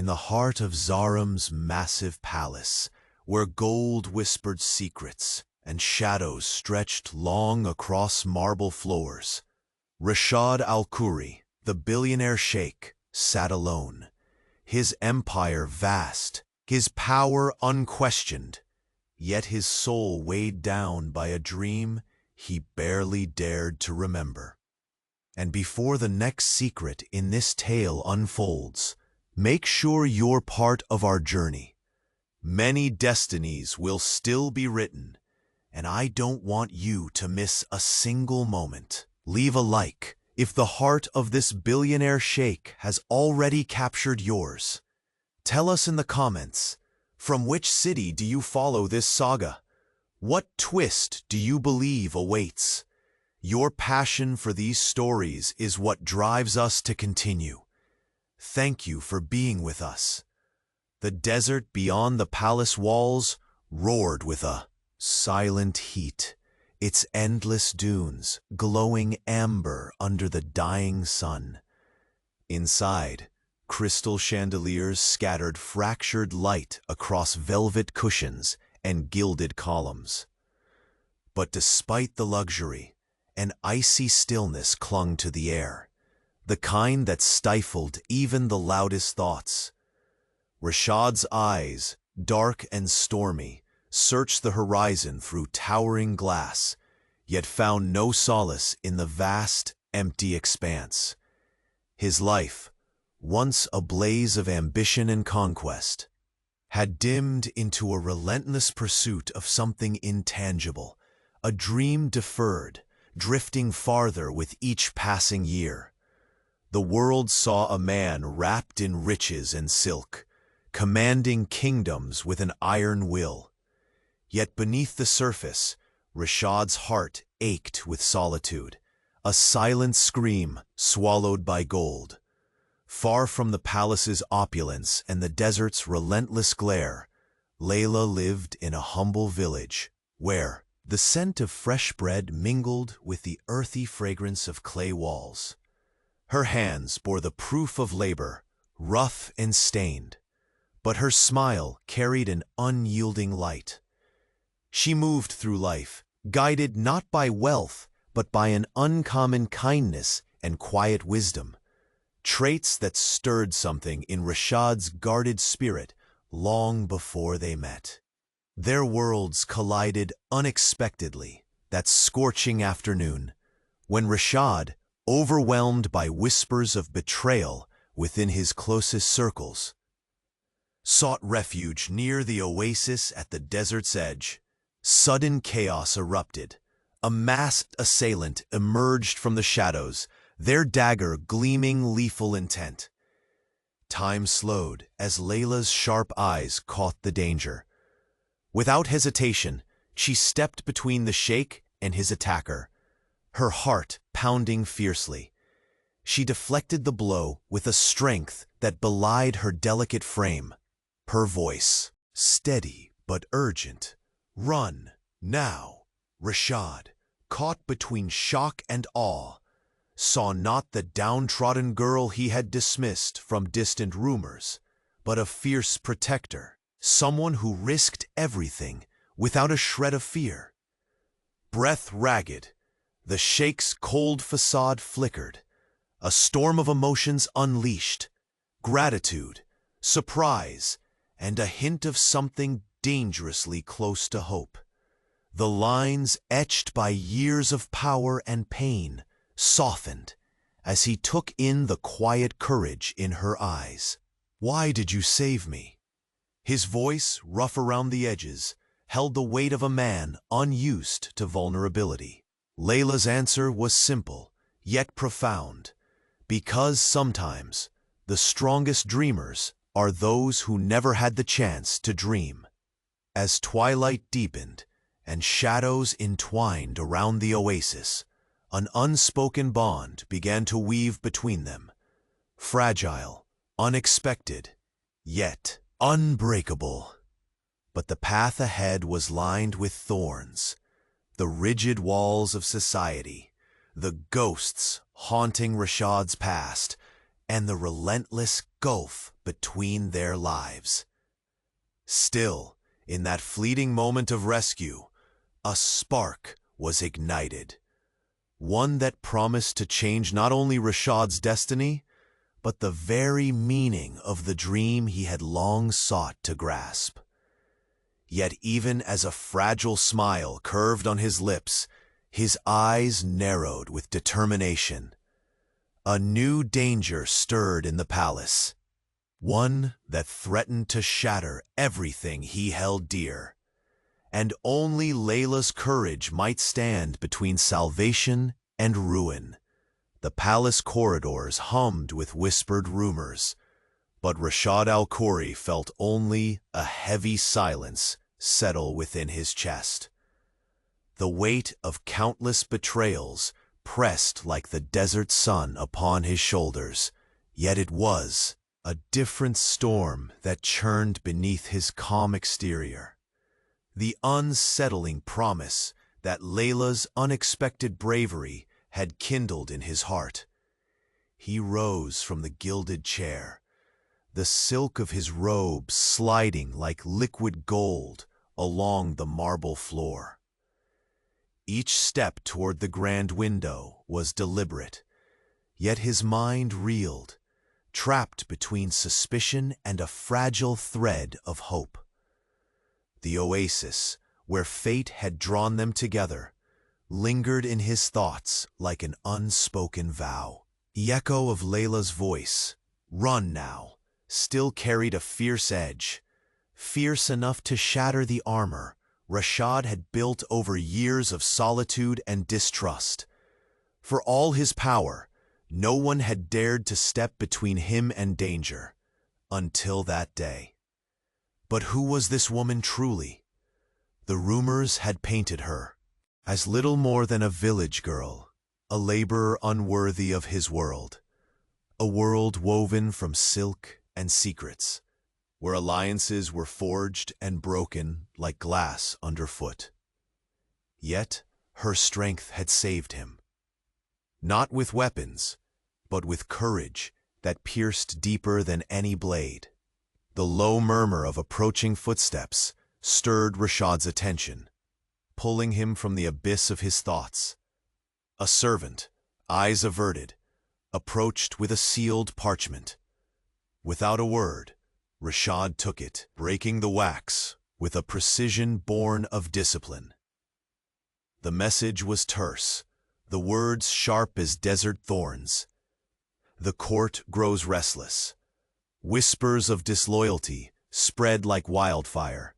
in the heart of Zaram's massive palace, where gold whispered secrets and shadows stretched long across marble floors, Rashad al-Khoury, the billionaire sheikh, sat alone, his empire vast, his power unquestioned, yet his soul weighed down by a dream he barely dared to remember. And before the next secret in this tale unfolds, make sure you're part of our journey. Many destinies will still be written, and I don't want you to miss a single moment. Leave a like if the heart of this billionaire sheikh has already captured yours. Tell us in the comments, from which city do you follow this saga? What twist do you believe awaits? Your passion for these stories is what drives us to continue. Thank you for being with us. The desert beyond the palace walls roared with a silent heat, its endless dunes glowing amber under the dying sun. Inside, crystal chandeliers scattered fractured light across velvet cushions and gilded columns. But despite the luxury, an icy stillness clung to the air, the kind that stifled even the loudest thoughts. Rashad's eyes, dark and stormy, searched the horizon through towering glass, yet found no solace in the vast, empty expanse. His life, once a blaze of ambition and conquest, had dimmed into a relentless pursuit of something intangible, a dream deferred, drifting farther with each passing year. The world saw a man wrapped in riches and silk, commanding kingdoms with an iron will. Yet beneath the surface, Rashad's heart ached with solitude, a silent scream swallowed by gold. Far from the palace's opulence and the desert's relentless glare, Layla lived in a humble village, where the scent of fresh bread mingled with the earthy fragrance of clay walls. Her hands bore the proof of labor, rough and stained, but her smile carried an unyielding light. She moved through life, guided not by wealth, but by an uncommon kindness and quiet wisdom, traits that stirred something in Rashad's guarded spirit long before they met. Their worlds collided unexpectedly that scorching afternoon, when Rashad, overwhelmed by whispers of betrayal within his closest circles, sought refuge near the oasis at the desert's edge. Sudden chaos erupted. A masked assailant emerged from the shadows, their dagger gleaming lethal intent. Time slowed as Layla's sharp eyes caught the danger. Without hesitation, she stepped between the sheikh and his attacker, her heart pounding fiercely. She deflected the blow with a strength that belied her delicate frame. Her voice, steady but urgent, "Run, now." Rashad, caught between shock and awe, saw not the downtrodden girl he had dismissed from distant rumors, but a fierce protector, someone who risked everything without a shred of fear. Breath ragged, the sheikh's cold facade flickered, a storm of emotions unleashed, gratitude, surprise, and a hint of something dangerously close to hope. The lines etched by years of power and pain softened as he took in the quiet courage in her eyes. "Why did you save me?" His voice, rough around the edges, held the weight of a man unused to vulnerability. Layla's answer was simple, yet profound, because sometimes the strongest dreamers are those who never had the chance to dream. As twilight deepened and shadows entwined around the oasis, an unspoken bond began to weave between them. Fragile, unexpected, yet unbreakable. But the path ahead was lined with thorns, the rigid walls of society, the ghosts haunting Rashad's past, and the relentless gulf between their lives. Still, in that fleeting moment of rescue, a spark was ignited, one that promised to change not only Rashad's destiny, but the very meaning of the dream he had long sought to grasp. Yet even as a fragile smile curved on his lips, his eyes narrowed with determination. A new danger stirred in the palace, one that threatened to shatter everything he held dear. And only Layla's courage might stand between salvation and ruin. The palace corridors hummed with whispered rumors, but Rashad al-Khoury felt only a heavy silence settle within his chest. The weight of countless betrayals pressed like the desert sun upon his shoulders, yet it was a different storm that churned beneath his calm exterior. The unsettling promise that Layla's unexpected bravery had kindled in his heart. He rose from the gilded chair, the silk of his robe sliding like liquid gold along the marble floor. Each step toward the grand window was deliberate, yet his mind reeled, trapped between suspicion and a fragile thread of hope. The oasis, where fate had drawn them together, lingered in his thoughts like an unspoken vow. The echo of Layla's voice, "Run now," still carried a fierce edge, fierce enough to shatter the armor Rashad had built over years of solitude and distrust. For all his power, no one had dared to step between him and danger, until that day. But who was this woman truly? The rumors had painted her as little more than a village girl, a laborer unworthy of his world, a world woven from silk and secrets, where alliances were forged and broken like glass underfoot. Yet her strength had saved him, not with weapons, but with courage that pierced deeper than any blade. The low murmur of approaching footsteps stirred Rashad's attention, pulling him from the abyss of his thoughts. A servant, eyes averted, approached with a sealed parchment. Without a word, Rashad took it, breaking the wax with a precision born of discipline. The message was terse, the words sharp as desert thorns. The court grows restless. Whispers of disloyalty spread like wildfire.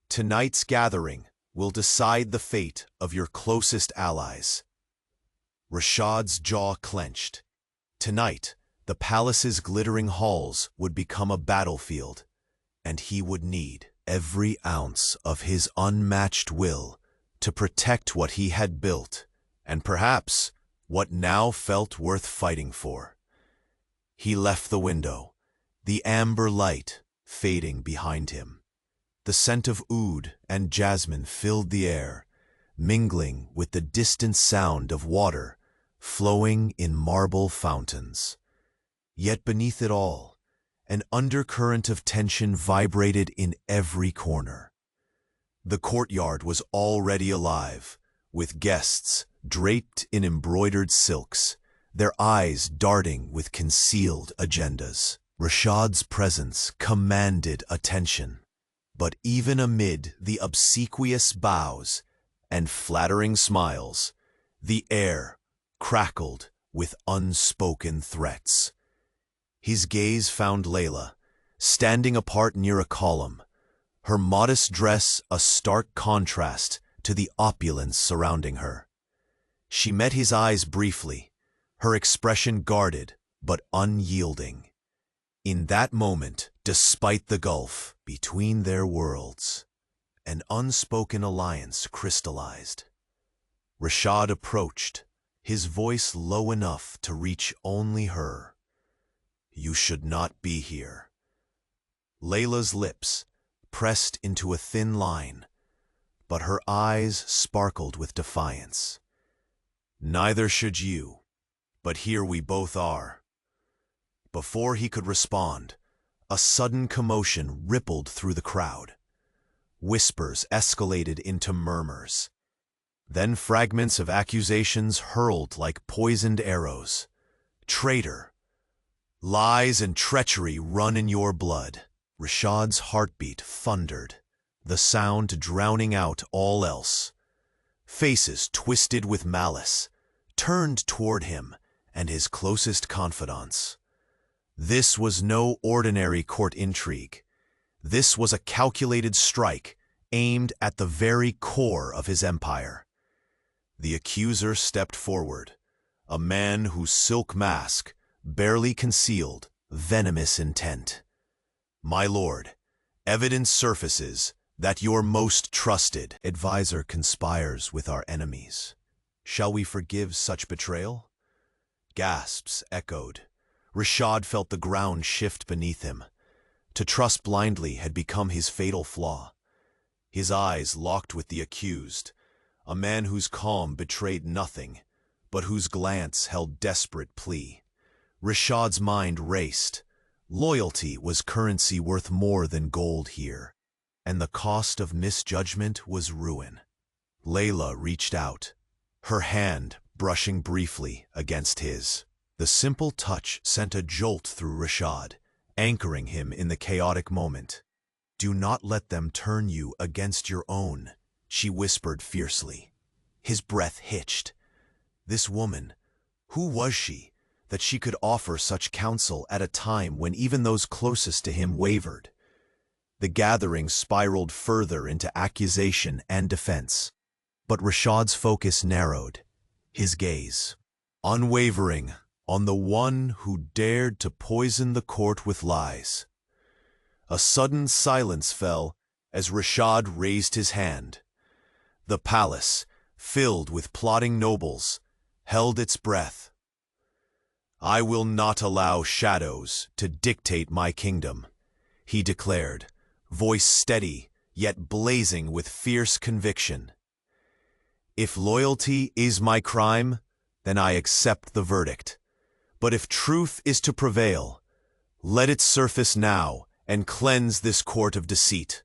Tonight's gathering will decide the fate of your closest allies. Rashad's jaw clenched. Tonight, the palace's glittering halls would become a battlefield, and he would need every ounce of his unmatched will to protect what he had built, and perhaps what now felt worth fighting for. He left the window, the amber light fading behind him. The scent of oud and jasmine filled the air, mingling with the distant sound of water flowing in marble fountains. Yet beneath it all, an undercurrent of tension vibrated in every corner. The courtyard was already alive, with guests draped in embroidered silks, their eyes darting with concealed agendas. Rashad's presence commanded attention, but even amid the obsequious bows and flattering smiles, the air crackled with unspoken threats. His gaze found Layla, standing apart near a column, her modest dress a stark contrast to the opulence surrounding her. She met his eyes briefly, her expression guarded but unyielding. In that moment, despite the gulf between their worlds, an unspoken alliance crystallized. Rashad approached, his voice low enough to reach only her. "You should not be here." Layla's lips pressed into a thin line, but her eyes sparkled with defiance. "Neither should you, but here we both are." Before he could respond, a sudden commotion rippled through the crowd. Whispers escalated into murmurs. Then fragments of accusations hurled like poisoned arrows. Traitor! Lies and treachery run in your blood. Rashad's heartbeat thundered, the sound drowning out all else. Faces twisted with malice turned toward him and his closest confidants. This was no ordinary court intrigue. This was a calculated strike aimed at the very core of his empire. The accuser stepped forward, a man whose silk mask barely concealed venomous intent. My lord, evidence surfaces that your most trusted advisor conspires with our enemies. Shall we forgive such betrayal? Gasps echoed. Rashad felt the ground shift beneath him. To trust blindly had become his fatal flaw. His eyes locked with the accused, a man whose calm betrayed nothing, but whose glance held desperate plea. Rashad's mind raced. Loyalty was currency worth more than gold here, and the cost of misjudgment was ruin. Layla reached out, her hand brushing briefly against his. The simple touch sent a jolt through Rashad, anchoring him in the chaotic moment. "Do not let them turn you against your own," she whispered fiercely. His breath hitched. This woman, who was she, that she could offer such counsel at a time when even those closest to him wavered? The gathering spiraled further into accusation and defense. But Rashad's focus narrowed, his gaze unwavering on the one who dared to poison the court with lies. A sudden silence fell as Rashad raised his hand. The palace, filled with plotting nobles, held its breath. "I will not allow shadows to dictate my kingdom," he declared, voice steady yet blazing with fierce conviction. "If loyalty is my crime, then I accept the verdict. But if truth is to prevail, let it surface now and cleanse this court of deceit."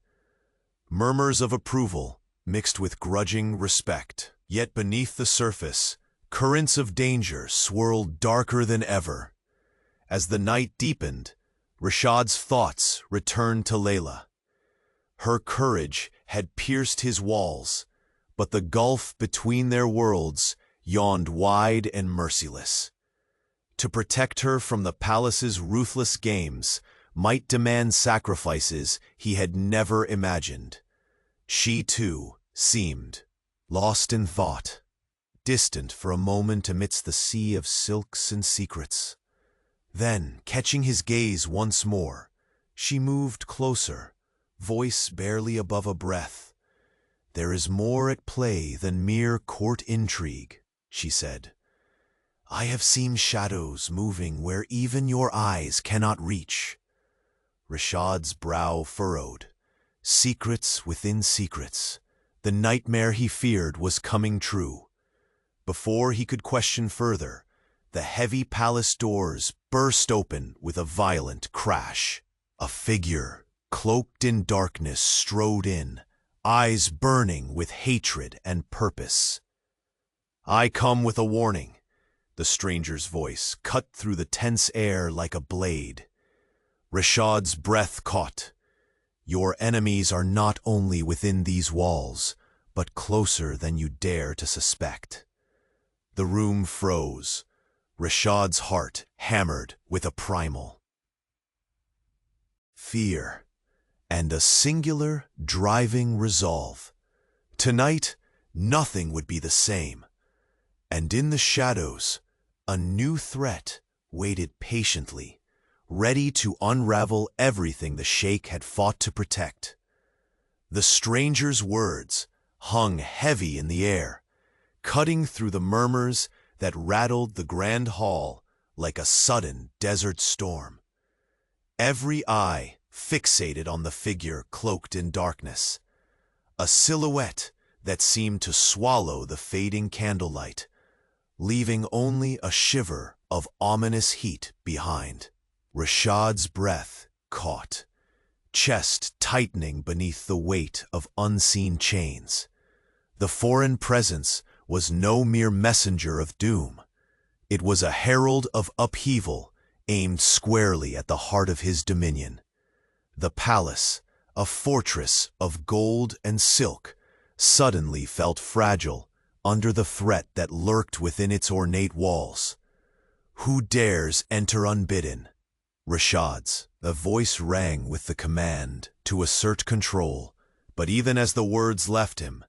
Murmurs of approval mixed with grudging respect. Yet beneath the surface, currents of danger swirled darker than ever. As the night deepened, Rashad's thoughts returned to Layla. Her courage had pierced his walls, but the gulf between their worlds yawned wide and merciless. To protect her from the palace's ruthless games might demand sacrifices he had never imagined. She, too, seemed lost in thought, distant for a moment amidst the sea of silks and secrets. Then, catching his gaze once more, she moved closer, voice barely above a breath. "There is more at play than mere court intrigue," she said. "I have seen shadows moving where even your eyes cannot reach." Rashad's brow furrowed. Secrets within secrets. The nightmare he feared was coming true. Before he could question further, the heavy palace doors burst open with a violent crash. A figure, cloaked in darkness, strode in, eyes burning with hatred and purpose. "I come with a warning." The stranger's voice cut through the tense air like a blade. Rashad's breath caught. "Your enemies are not only within these walls, but closer than you dare to suspect." The room froze. Rashad's heart hammered with a primal fear and a singular, driving resolve. Tonight, nothing would be the same. And in the shadows, a new threat waited patiently, ready to unravel everything the Sheikh had fought to protect. The stranger's words hung heavy in the air, cutting through the murmurs that rattled the grand hall like a sudden desert storm. Every eye fixated on the figure cloaked in darkness, a silhouette that seemed to swallow the fading candlelight, leaving only a shiver of ominous heat behind. Rashad's breath caught, chest tightening beneath the weight of unseen chains. The foreign presence was no mere messenger of doom. It was a herald of upheaval aimed squarely at the heart of his dominion. The palace, a fortress of gold and silk, suddenly felt fragile under the threat that lurked within its ornate walls. "Who dares enter unbidden?" Rashad's. A voice rang with the command to assert control, but even as the words left him,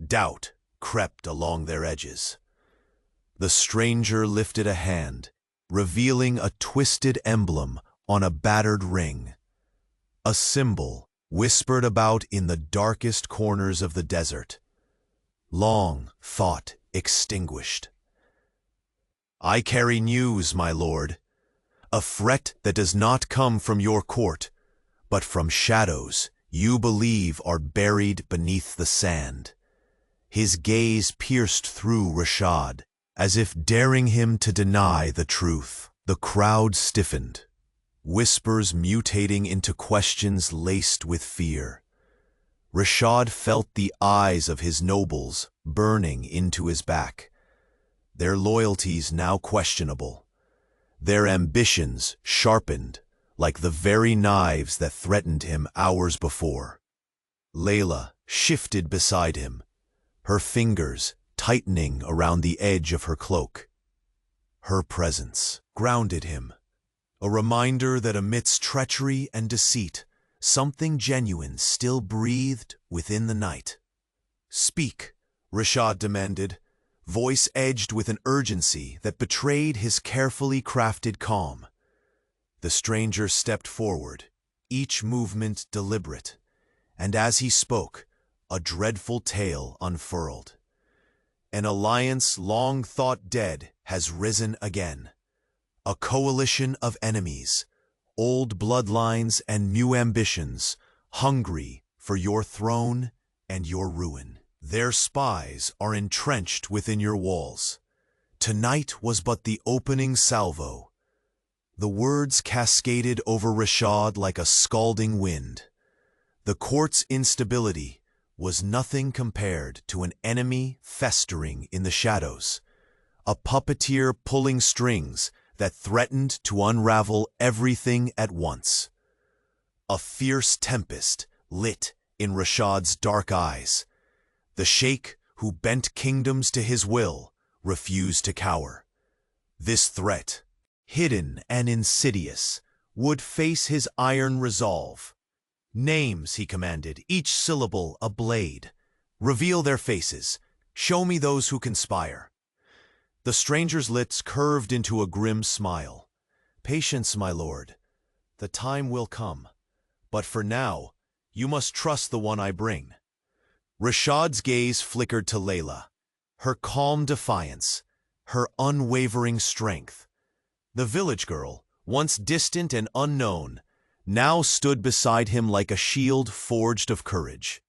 doubt crept along their edges. The stranger lifted a hand, revealing a twisted emblem on a battered ring. A symbol whispered about in the darkest corners of the desert. Long thought extinguished. "I carry news, my lord. A threat that does not come from your court, but from shadows you believe are buried beneath the sand." His gaze pierced through Rashad, as if daring him to deny the truth. The crowd stiffened, whispers mutating into questions laced with fear. Rashad felt the eyes of his nobles burning into his back, their loyalties now questionable, their ambitions sharpened like the very knives that threatened him hours before. Layla shifted beside him, her fingers tightening around the edge of her cloak. Her presence grounded him, a reminder that amidst treachery and deceit, something genuine still breathed within the night. "Speak," Rashad demanded, voice edged with an urgency that betrayed his carefully crafted calm. The stranger stepped forward, each movement deliberate, and as he spoke, a dreadful tale unfurled. An alliance long thought dead has risen again. A coalition of enemies, old bloodlines and new ambitions, hungry for your throne and your ruin. Their spies are entrenched within your walls. Tonight was but the opening salvo. The words cascaded over Rashad like a scalding wind. The court's instability was nothing compared to an enemy festering in the shadows, a puppeteer pulling strings that threatened to unravel everything at once. A fierce tempest lit in Rashad's dark eyes. The sheikh who bent kingdoms to his will refused to cower. This threat, hidden and insidious, would face his iron resolve. "Names," he commanded, each syllable a blade. "Reveal their faces. Show me those who conspire." The stranger's lips curved into a grim smile. "Patience, my lord. The time will come. But for now, you must trust the one I bring." Rashad's gaze flickered to Layla, her calm defiance, her unwavering strength. The village girl, once distant and unknown, now stood beside him like a shield forged of courage.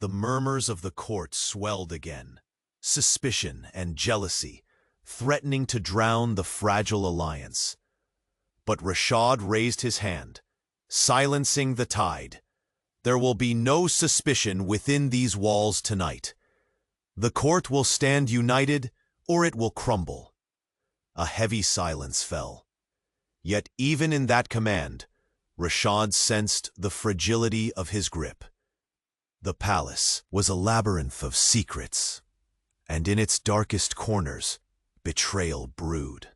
The murmurs of the court swelled again, suspicion and jealousy threatening to drown the fragile alliance. But Rashad raised his hand, silencing the tide. "There will be no suspicion within these walls tonight. The court will stand united, or it will crumble." A heavy silence fell. Yet even in that command, Rashad sensed the fragility of his grip. The palace was a labyrinth of secrets, and in its darkest corners, betrayal brewed.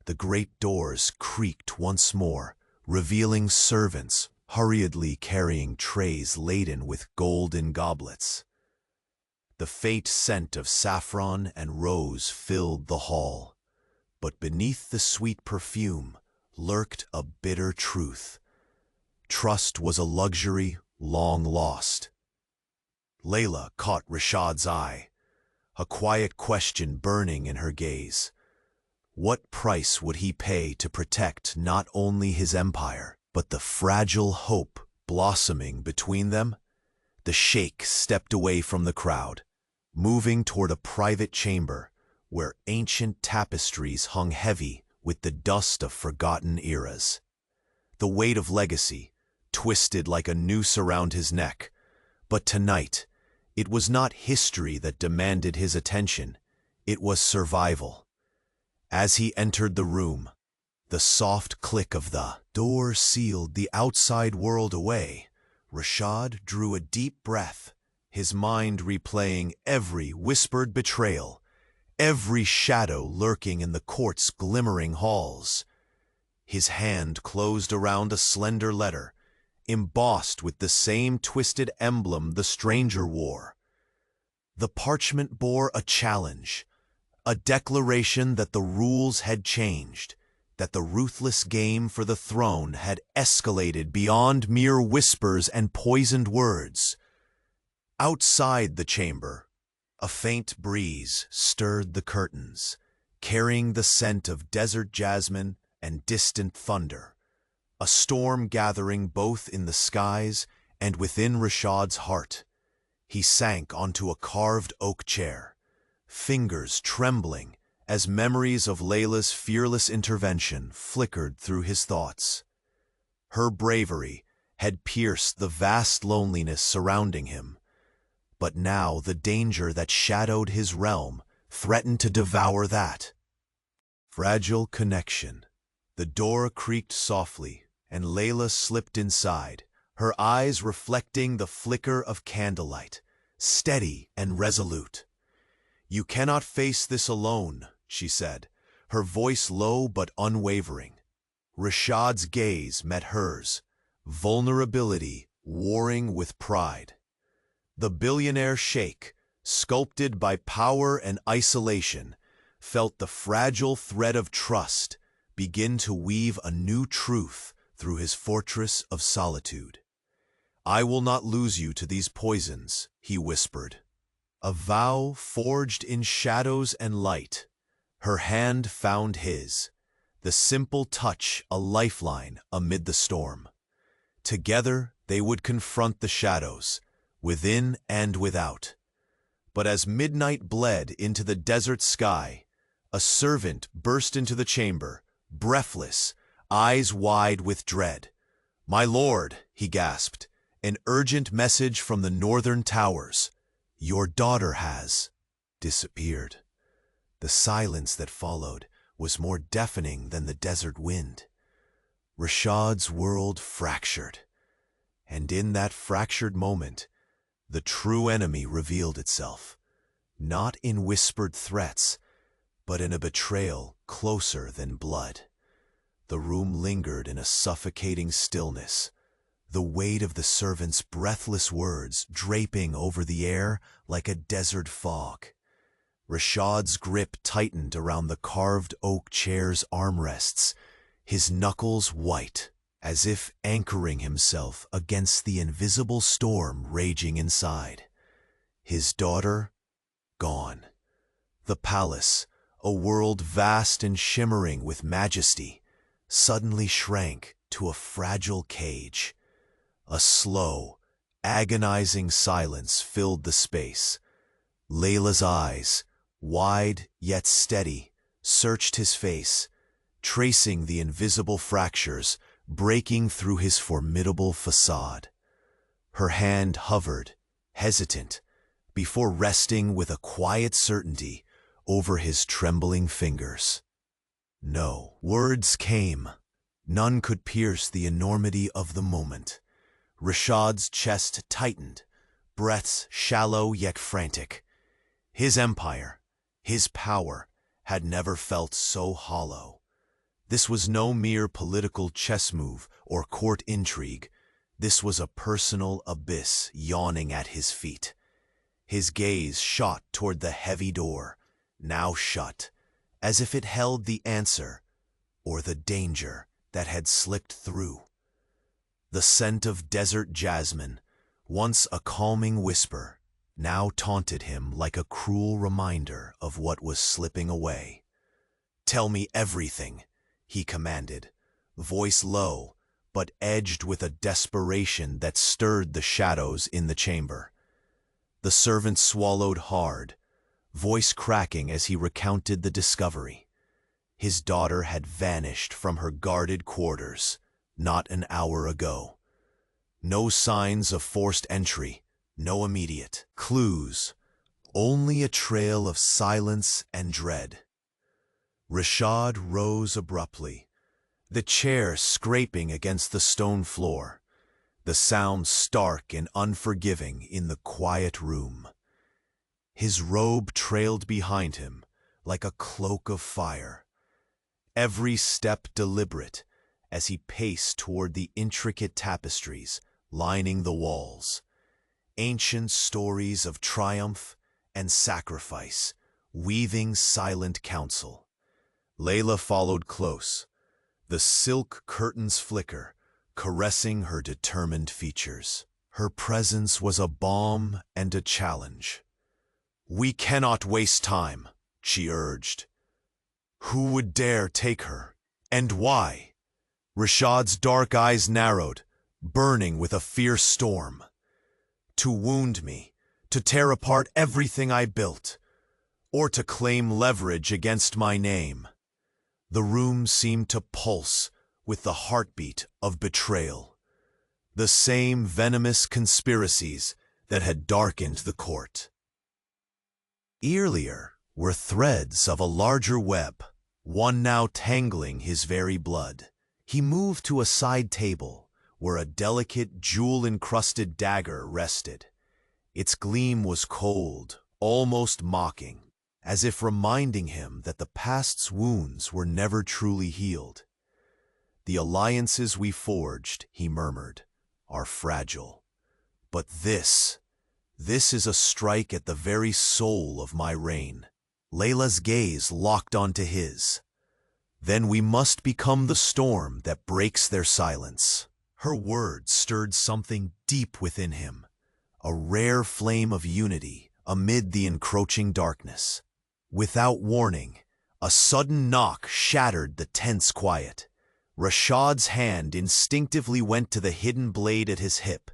The great doors creaked once more, revealing servants hurriedly carrying trays laden with golden goblets. The faint scent of saffron and rose filled the hall, but beneath the sweet perfume lurked a bitter truth. Trust was a luxury long lost. Layla caught Rashad's eye, a quiet question burning in her gaze. What price would he pay to protect not only his empire, but the fragile hope blossoming between them? The sheikh stepped away from the crowd, moving toward a private chamber where ancient tapestries hung heavy with the dust of forgotten eras. The weight of legacy, twisted like a noose around his neck. But tonight, it was not history that demanded his attention, it was survival. As he entered the room, the soft click of the door sealed the outside world away. Rashad drew a deep breath, his mind replaying every whispered betrayal, every shadow lurking in the court's glimmering halls. His hand closed around a slender letter, embossed with the same twisted emblem the stranger wore. The parchment bore a challenge, a declaration that the rules had changed, that the ruthless game for the throne had escalated beyond mere whispers and poisoned words. Outside the chamber, a faint breeze stirred the curtains, carrying the scent of desert jasmine and distant thunder, a storm gathering both in the skies and within Rashad's heart. He sank onto a carved oak chair, fingers trembling as memories of Layla's fearless intervention flickered through his thoughts. Her bravery had pierced the vast loneliness surrounding him, but now the danger that shadowed his realm threatened to devour that. Fragile connection. The door creaked softly, and Layla slipped inside, her eyes reflecting the flicker of candlelight, steady and resolute. "You cannot face this alone," she said, her voice low but unwavering. Rashad's gaze met hers, vulnerability warring with pride. The billionaire Sheikh, sculpted by power and isolation, felt the fragile thread of trust begin to weave a new truth through his fortress of solitude. "I will not lose you to these poisons," he whispered. A vow forged in shadows and light. Her hand found his, the simple touch a lifeline amid the storm. Together they would confront the shadows, within and without. But as midnight bled into the desert sky, a servant burst into the chamber, breathless, eyes wide with dread. "My lord," he gasped, "an urgent message from the northern towers. Your daughter has disappeared." The silence that followed was more deafening than the desert wind. Rashad's world fractured, and in that fractured moment, the true enemy revealed itself, not in whispered threats, but in a betrayal closer than blood. The room lingered in a suffocating stillness, the weight of the servant's breathless words draping over the air like a desert fog. Rashad's grip tightened around the carved oak chair's armrests, his knuckles white, as if anchoring himself against the invisible storm raging inside. His daughter, gone. The palace, a world vast and shimmering with majesty, suddenly shrank to a fragile cage. A slow, agonizing silence filled the space. Layla's eyes, wide yet steady, searched his face, tracing the invisible fractures breaking through his formidable facade. Her hand hovered, hesitant, before resting with a quiet certainty over his trembling fingers. No words came. None could pierce the enormity of the moment. Rashad's chest tightened, breaths shallow yet frantic. His empire, his power, had never felt so hollow. This was no mere political chess move or court intrigue. This was a personal abyss yawning at his feet. His gaze shot toward the heavy door, now shut, as if it held the answer or the danger that had slipped through. The scent of desert jasmine, once a calming whisper, now taunted him like a cruel reminder of what was slipping away. "Tell me everything," he commanded, voice low, but edged with a desperation that stirred the shadows in the chamber. The servant swallowed hard, voice cracking as he recounted the discovery. His daughter had vanished from her guarded quarters not an hour ago. No signs of forced entry, no immediate clues, only a trail of silence and dread. Rashad rose abruptly, the chair scraping against the stone floor, the sound stark and unforgiving in the quiet room. His robe trailed behind him like a cloak of fire, every step deliberate as he paced toward the intricate tapestries lining the walls, ancient stories of triumph and sacrifice weaving silent counsel. Layla followed close, the silk curtains flicker, caressing her determined features. Her presence was a balm and a challenge. "We cannot waste time," she urged. "Who would dare take her? And why?" Rashad's dark eyes narrowed, burning with a fierce storm. "To wound me, to tear apart everything I built, or to claim leverage against my name." The room seemed to pulse with the heartbeat of betrayal, the same venomous conspiracies that had darkened the court. Earlier were threads of a larger web, one now tangling his very blood. He moved to a side table where a delicate, jewel-encrusted dagger rested. Its gleam was cold, almost mocking, as if reminding him that the past's wounds were never truly healed. "The alliances we forged," he murmured, "are fragile. But this is a strike at the very soul of my reign." Layla's gaze locked onto his. "Then we must become the storm that breaks their silence." Her words stirred something deep within him, a rare flame of unity amid the encroaching darkness. Without warning, a sudden knock shattered the tense quiet. Rashad's hand instinctively went to the hidden blade at his hip,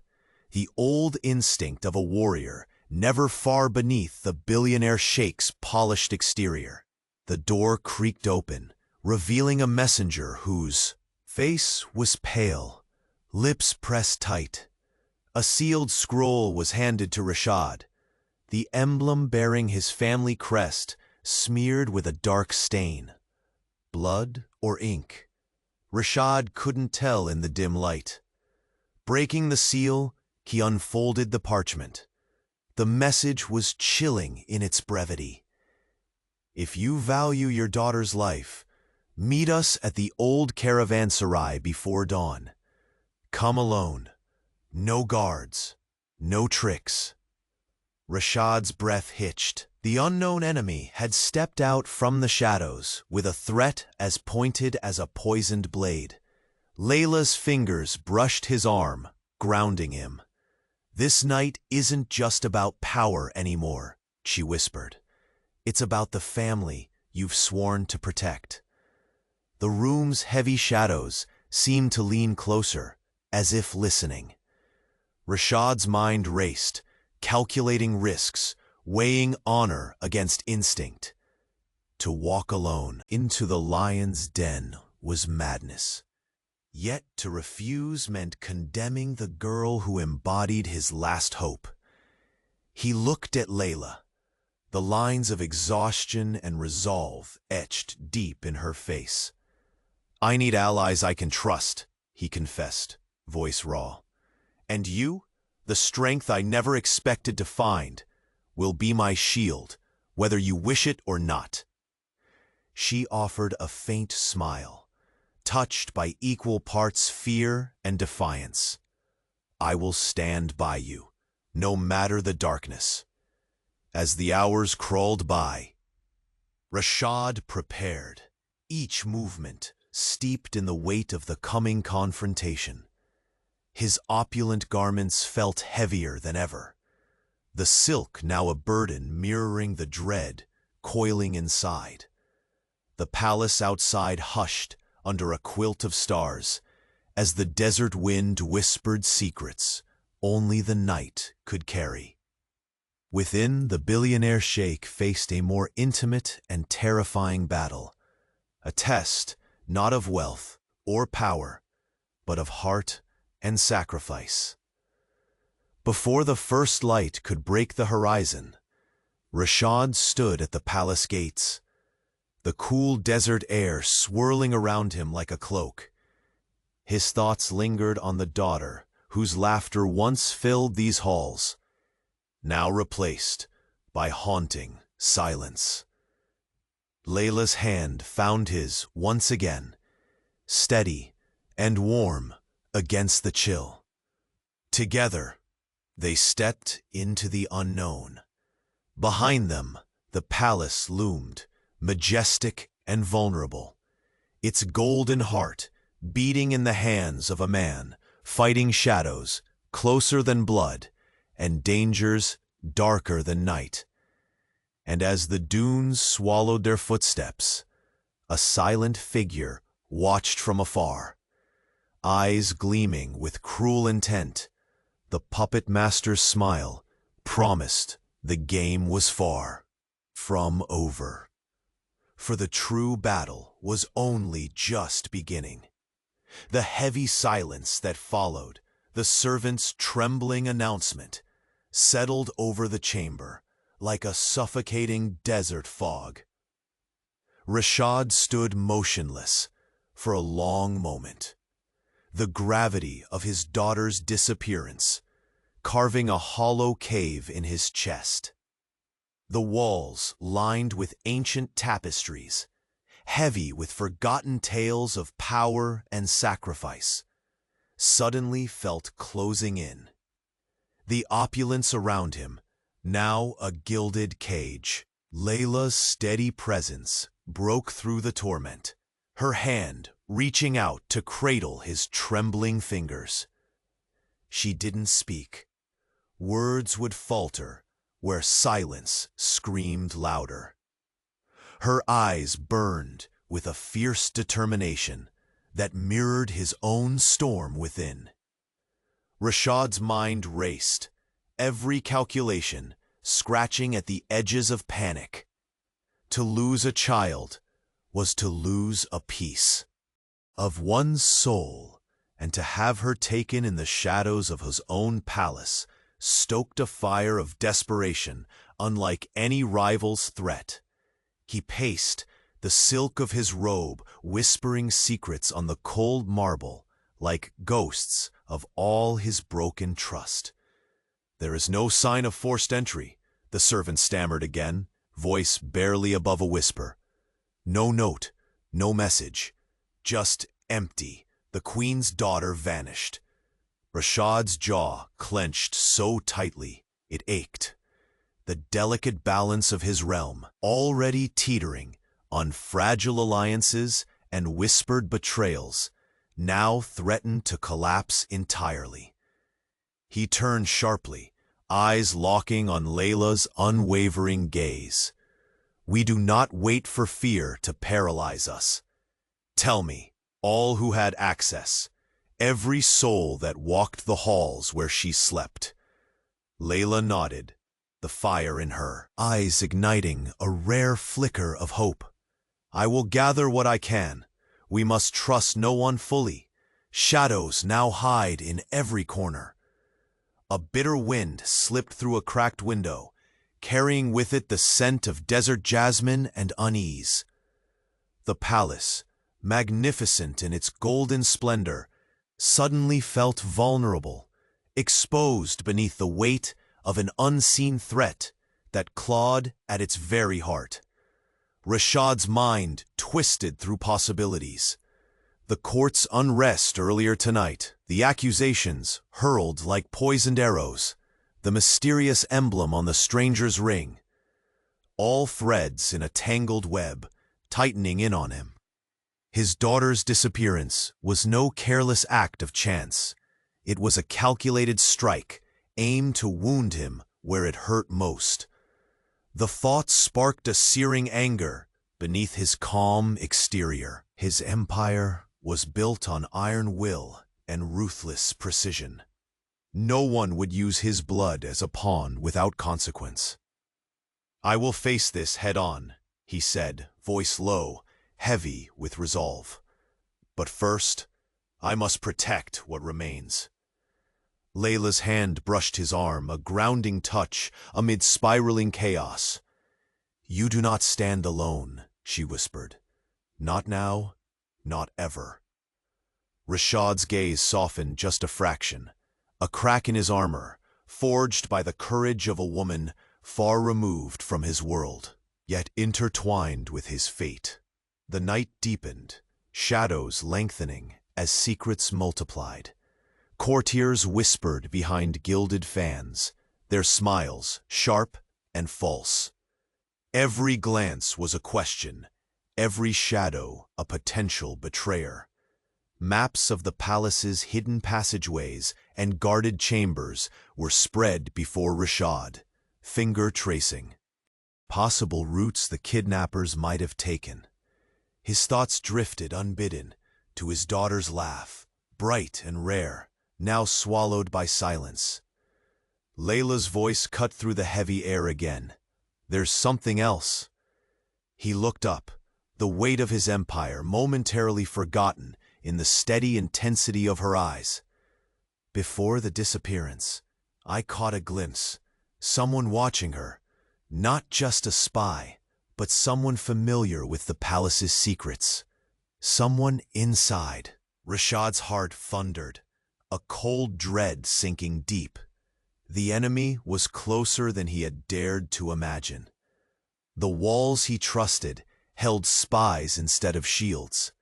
the old instinct of a warrior never far beneath the Billionaire Sheikh's polished exterior. The door creaked open, revealing a messenger whose face was pale, lips pressed tight. A sealed scroll was handed to Rashad, the emblem bearing his family crest smeared with a dark stain. Blood or ink? Rashad couldn't tell in the dim light. Breaking the seal, he unfolded the parchment. The message was chilling in its brevity. "If you value your daughter's life, meet us at the old caravanserai before dawn. Come alone. No guards. No tricks." Rashad's breath hitched. The unknown enemy had stepped out from the shadows with a threat as pointed as a poisoned blade. Layla's fingers brushed his arm, grounding him. "This night isn't just about power anymore," she whispered. "It's about the family you've sworn to protect." The room's heavy shadows seemed to lean closer, as if listening. Rashad's mind raced, calculating risks, weighing honor against instinct. To walk alone into the lion's den was madness. Yet to refuse meant condemning the girl who embodied his last hope. He looked at Layla, the lines of exhaustion and resolve etched deep in her face. "I need allies I can trust," he confessed, voice raw. "And you, the strength I never expected to find, will be my shield, whether you wish it or not." She offered a faint smile, touched by equal parts fear and defiance. "I will stand by you, no matter the darkness." As the hours crawled by, Rashad prepared, each movement steeped in the weight of the coming confrontation. His opulent garments felt heavier than ever, the silk now a burden mirroring the dread coiling inside. The palace outside hushed under a quilt of stars, as the desert wind whispered secrets only the night could carry. Within, the Billionaire Sheikh faced a more intimate and terrifying battle, a test not of wealth or power, but of heart and sacrifice. Before the first light could break the horizon, Rashad stood at the palace gates, the cool desert air swirling around him like a cloak. His thoughts lingered on the daughter whose laughter once filled these halls, now replaced by haunting silence. Layla's hand found his once again, steady and warm against the chill. Together, they stepped into the unknown. Behind them, the palace loomed, majestic and vulnerable, its golden heart beating in the hands of a man, fighting shadows closer than blood and dangers darker than night. And as the dunes swallowed their footsteps, a silent figure watched from afar, eyes gleaming with cruel intent. The puppet master's smile promised the game was far from over. For the true battle was only just beginning. The heavy silence that followed, the servant's trembling announcement, settled over the chamber like a suffocating desert fog. Rashad stood motionless for a long moment, the gravity of his daughter's disappearance carving a hollow cave in his chest. The walls lined with ancient tapestries, heavy with forgotten tales of power and sacrifice, suddenly felt closing in. The opulence around him, now a gilded cage. Layla's steady presence broke through the torment, her hand reaching out to cradle his trembling fingers. She didn't speak. Words would falter where silence screamed louder. Her eyes burned with a fierce determination that mirrored his own storm within. Rashad's mind raced, every calculation scratching at the edges of panic. To lose a child was to lose a piece of one's soul, and to have her taken in the shadows of his own palace stoked a fire of desperation unlike any rival's threat. He paced, the silk of his robe whispering secrets on the cold marble like ghosts of all his broken trust. "There is no sign of forced entry," the servant stammered again, voice barely above a whisper. "No note, no message, just empty." The queen's daughter vanished. Rashad's jaw clenched so tightly it ached. The delicate balance of his realm, already teetering on fragile alliances and whispered betrayals, now threatened to collapse entirely. He turned sharply, eyes locking on Layla's unwavering gaze. "We do not wait for fear to paralyze us. Tell me, all who had access, every soul that walked the halls where she slept." Layla nodded, the fire in her eyes igniting a rare flicker of hope. "I will gather what I can. We must trust no one fully. Shadows now hide in every corner." A bitter wind slipped through a cracked window, carrying with it the scent of desert jasmine and unease. The palace, magnificent in its golden splendor, suddenly felt vulnerable, exposed beneath the weight of an unseen threat that clawed at its very heart. Rashad's mind twisted through possibilities. The court's unrest earlier tonight, the accusations hurled like poisoned arrows, the mysterious emblem on the stranger's ring, all threads in a tangled web, tightening in on him. His daughter's disappearance was no careless act of chance. It was a calculated strike, aimed to wound him where it hurt most. The thought sparked a searing anger beneath his calm exterior. His empire was built on iron will and ruthless precision. No one would use his blood as a pawn without consequence. "I will face this head-on," he said, voice low, heavy with resolve. But first, I must protect what remains. Layla's hand brushed his arm, a grounding touch amid spiraling chaos. "You do not stand alone," she whispered. "Not now, not ever." Rashad's gaze softened just a fraction. A crack in his armor, forged by the courage of a woman far removed from his world, yet intertwined with his fate. The night deepened, shadows lengthening as secrets multiplied. Courtiers whispered behind gilded fans, their smiles sharp and false. Every glance was a question, every shadow a potential betrayer. Maps of the palace's hidden passageways and guarded chambers were spread before Rashad, finger tracing possible routes the kidnappers might have taken. His thoughts drifted unbidden to his daughter's laugh, bright and rare, now swallowed by silence. Layla's voice cut through the heavy air again. "There's something else." He looked up, the weight of his empire momentarily forgotten in the steady intensity of her eyes. "Before the disappearance, I caught a glimpse. Someone watching her. Not just a spy, but someone familiar with the palace's secrets. Someone inside." Rashad's heart thundered, a cold dread sinking deep. The enemy was closer than he had dared to imagine. The walls he trusted held spies instead of shields.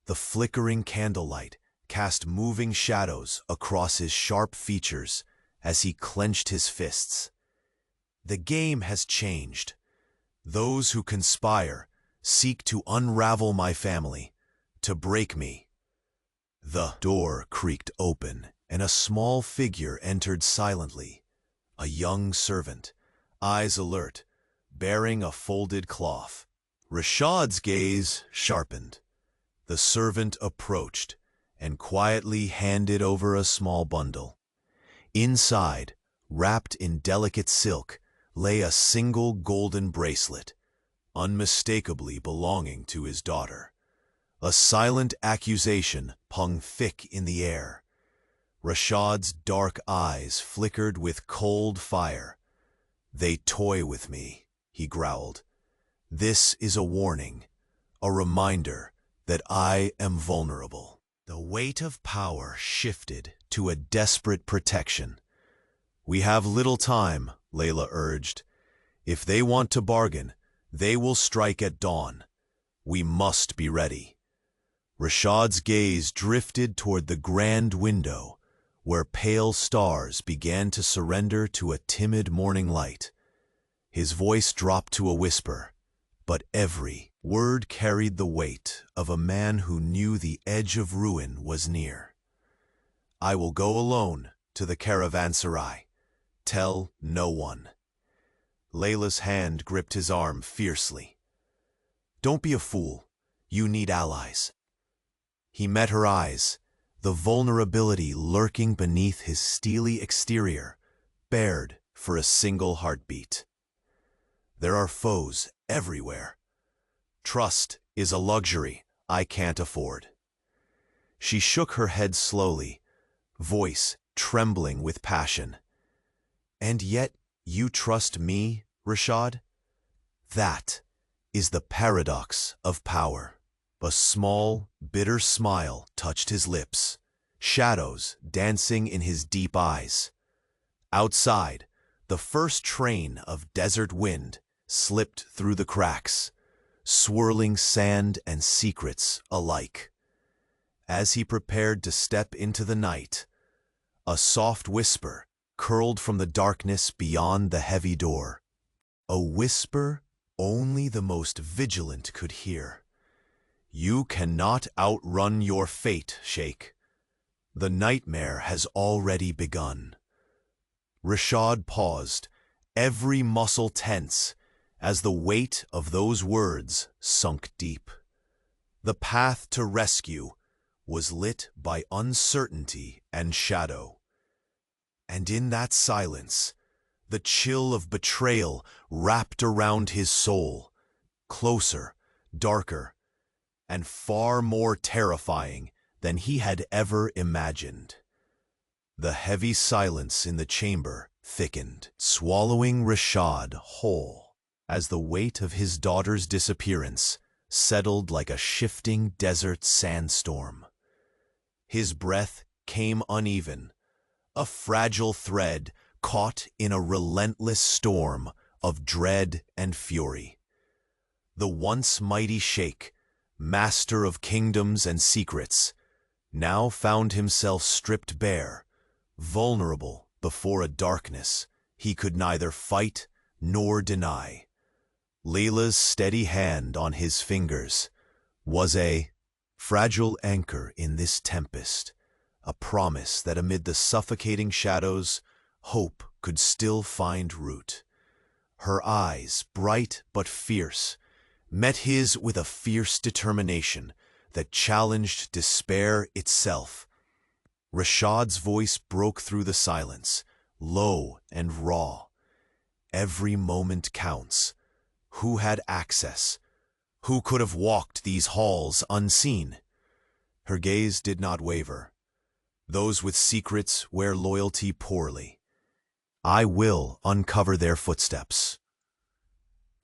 The flickering candlelight cast moving shadows across his sharp features as he clenched his fists. The game has changed. Those who conspire seek to unravel my family, to break me. The door creaked open, and a small figure entered silently. A young servant, eyes alert, bearing a folded cloth. Rashad's gaze sharpened. The servant approached and quietly handed over a small bundle. Inside, wrapped in delicate silk, lay a single golden bracelet, unmistakably belonging to his daughter. A silent accusation hung thick in the air. Rashad's dark eyes flickered with cold fire. "They toy with me," he growled. "This is a warning, a reminder that I am vulnerable." The weight of power shifted to a desperate protection. "We have little time," Layla urged. "If they want to bargain, they will strike at dawn. We must be ready." Rashad's gaze drifted toward the grand window, where pale stars began to surrender to a timid morning light. His voice dropped to a whisper, but every word carried the weight of a man who knew the edge of ruin was near. "I will go alone to the caravanserai. Tell no one." Layla's hand gripped his arm fiercely. "Don't be a fool. You need allies." He met her eyes, the vulnerability lurking beneath his steely exterior, bared for a single heartbeat. "There are foes everywhere. Trust is a luxury I can't afford." She shook her head slowly, voice trembling with passion. "And yet you trust me, Rashad? That is the paradox of power." A small, bitter smile touched his lips, shadows dancing in his deep eyes. Outside, the first train of desert wind slipped through the cracks, swirling sand and secrets alike. As he prepared to step into the night, a soft whisper curled from the darkness beyond the heavy door. A whisper only the most vigilant could hear. "You cannot outrun your fate, Sheikh. The nightmare has already begun." Rashad paused, every muscle tense, as the weight of those words sunk deep. The path to rescue was lit by uncertainty and shadow. And in that silence, the chill of betrayal wrapped around his soul, closer, darker, and far more terrifying than he had ever imagined. The heavy silence in the chamber thickened, swallowing Rashad whole, as the weight of his daughter's disappearance settled like a shifting desert sandstorm. His breath came uneven, a fragile thread caught in a relentless storm of dread and fury. The once mighty Sheikh, master of kingdoms and secrets, now found himself stripped bare, vulnerable before a darkness he could neither fight nor deny. Layla's steady hand on his fingers was a fragile anchor in this tempest, a promise that amid the suffocating shadows, hope could still find root. Her eyes, bright but fierce, met his with a fierce determination that challenged despair itself. Rashad's voice broke through the silence, low and raw. Every moment counts. Who had access? Who could have walked these halls unseen? Her gaze did not waver. Those with secrets wear loyalty poorly. I will uncover their footsteps.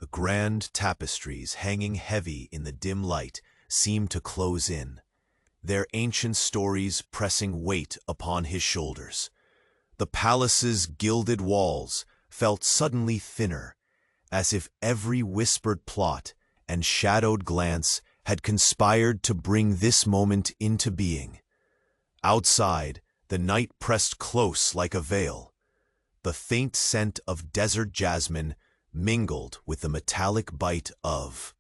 The grand tapestries hanging heavy in the dim light seemed to close in, their ancient stories pressing weight upon his shoulders. The palace's gilded walls felt suddenly thinner, as if every whispered plot and shadowed glance had conspired to bring this moment into being. Outside, the night pressed close like a veil. The faint scent of desert jasmine mingled with the metallic bite of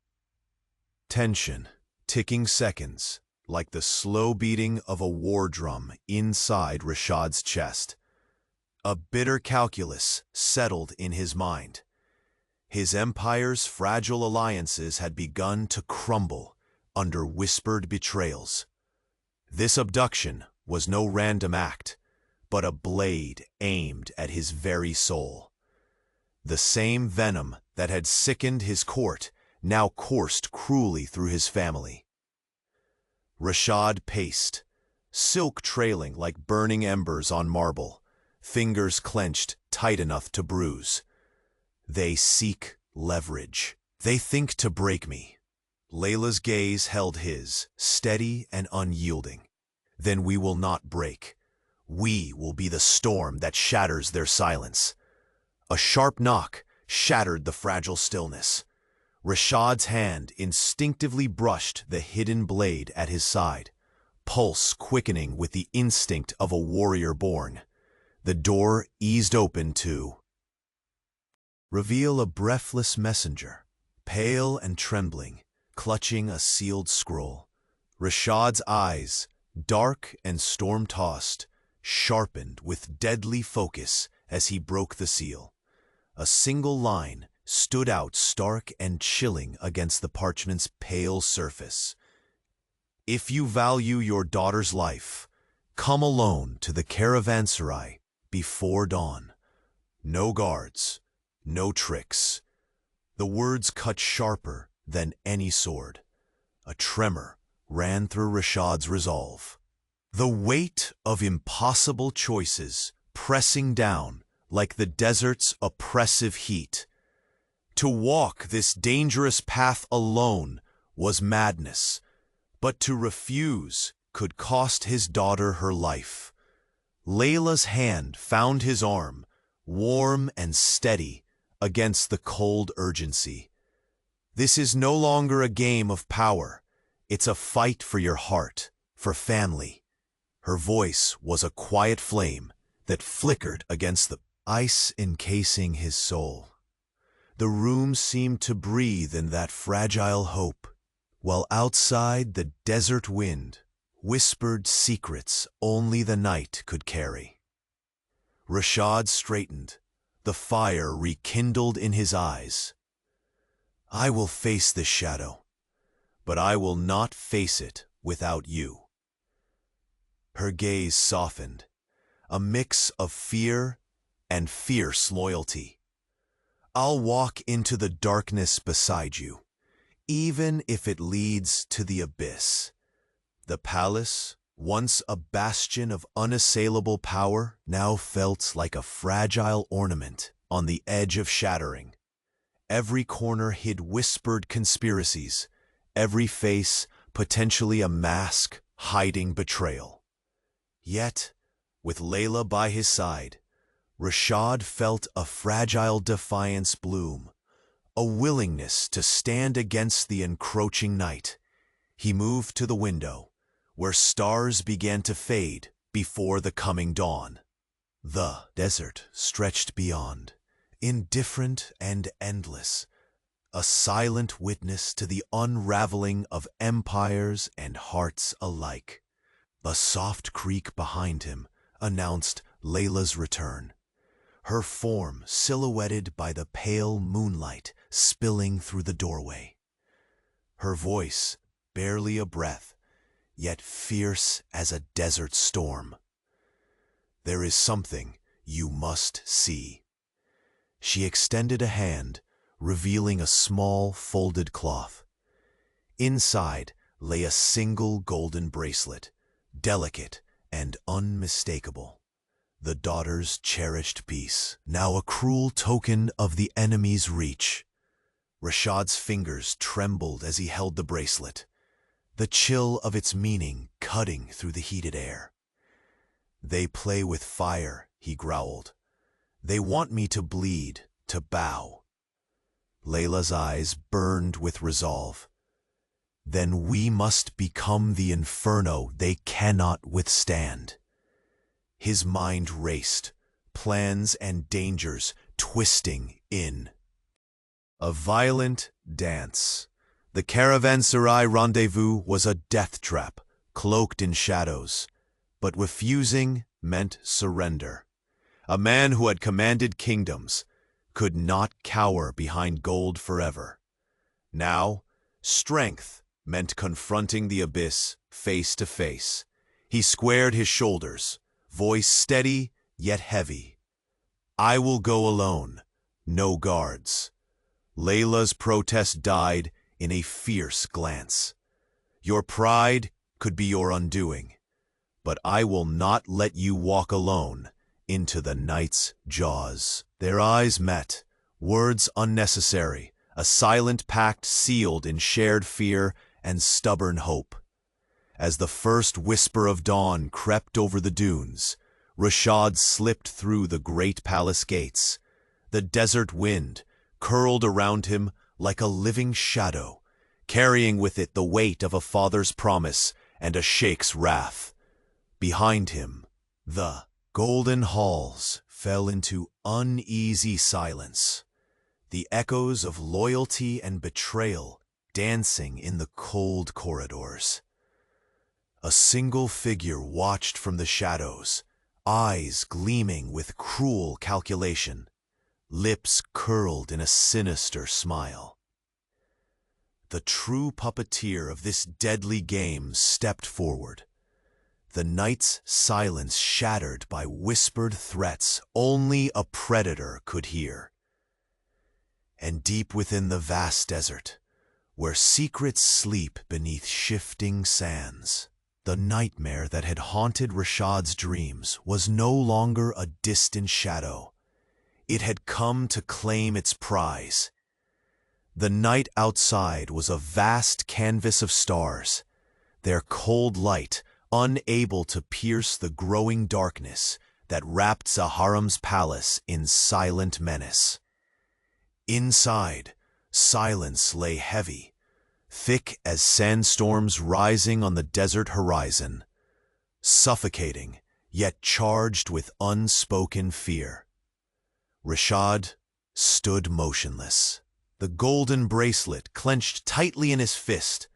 tension, ticking seconds, like the slow beating of a war drum inside Rashad's chest. A bitter calculus settled in his mind. His empire's fragile alliances had begun to crumble under whispered betrayals. This abduction was no random act, but a blade aimed at his very soul. The same venom that had sickened his court now coursed cruelly through his family. Rashad paced, silk trailing like burning embers on marble, fingers clenched tight enough to bruise. They seek leverage. They think to break me. Layla's gaze held his, steady and unyielding. Then we will not break. We will be the storm that shatters their silence. A sharp knock shattered the fragile stillness. Rashad's hand instinctively brushed the hidden blade at his side, pulse quickening with the instinct of a warrior born. The door eased open to reveal a breathless messenger, pale and trembling, clutching a sealed scroll. Rashad's eyes, dark and storm-tossed, sharpened with deadly focus as he broke the seal. A single line stood out stark and chilling against the parchment's pale surface. If you value your daughter's life, come alone to the caravanserai before dawn. No guards, no tricks. The words cut sharper than any sword. A tremor ran through Rashad's resolve. The weight of impossible choices pressing down like the desert's oppressive heat. To walk this dangerous path alone was madness, but to refuse could cost his daughter her life. Layla's hand found his arm, warm and steady, against the cold urgency. This is no longer a game of power. It's a fight for your heart, for family. Her voice was a quiet flame that flickered against the ice encasing his soul. The room seemed to breathe in that fragile hope, while outside the desert wind whispered secrets only the night could carry. Rashad straightened, the fire rekindled in his eyes. I will face this shadow, but I will not face it without you. Her gaze softened, a mix of fear and fierce loyalty. I'll walk into the darkness beside you, even if it leads to the abyss. The palace, once a bastion of unassailable power, now felt like a fragile ornament on the edge of shattering. Every corner hid whispered conspiracies, every face potentially a mask hiding betrayal. Yet, with Layla by his side, Rashad felt a fragile defiance bloom, a willingness to stand against the encroaching night. He moved to the window, where stars began to fade before the coming dawn. The desert stretched beyond, indifferent and endless, a silent witness to the unraveling of empires and hearts alike. A soft creak behind him announced Layla's return, her form silhouetted by the pale moonlight spilling through the doorway. Her voice barely a breath, yet fierce as a desert storm. "There is something you must see." She extended a hand, revealing a small folded cloth. Inside lay a single golden bracelet, delicate and unmistakable. The daughter's cherished piece, now a cruel token of the enemy's reach. Rashad's fingers trembled as he held the bracelet, the chill of its meaning cutting through the heated air. "They play with fire," he growled. "They want me to bleed, to bow." Layla's eyes burned with resolve. "Then we must become the inferno they cannot withstand." His mind raced, plans and dangers twisting in. A violent dance. The caravanserai rendezvous was a death trap, cloaked in shadows. But refusing meant surrender. A man who had commanded kingdoms could not cower behind gold forever. Now, strength meant confronting the abyss face to face. He squared his shoulders, voice steady yet heavy. "I will go alone, no guards." Layla's protest died in a fierce glance. "Your pride could be your undoing, but I will not let you walk alone into the night's jaws." Their eyes met, words unnecessary, a silent pact sealed in shared fear and stubborn hope. As the first whisper of dawn crept over the dunes, Rashad slipped through the great palace gates. The desert wind curled around him like a living shadow, carrying with it the weight of a father's promise and a sheikh's wrath. Behind him, the golden halls fell into uneasy silence, the echoes of loyalty and betrayal dancing in the cold corridors. A single figure watched from the shadows, eyes gleaming with cruel calculation, lips curled in a sinister smile. The true puppeteer of this deadly game stepped forward, the night's silence shattered by whispered threats only a predator could hear. And deep within the vast desert, where secrets sleep beneath shifting sands, the nightmare that had haunted Rashad's dreams was no longer a distant shadow. It had come to claim its prize. The night outside was a vast canvas of stars, their cold light unable to pierce the growing darkness that wrapped Zaharam's palace in silent menace. Inside, silence lay heavy, thick as sandstorms rising on the desert horizon, suffocating yet charged with unspoken fear. Rashad stood motionless, the golden bracelet clenched tightly in his fist,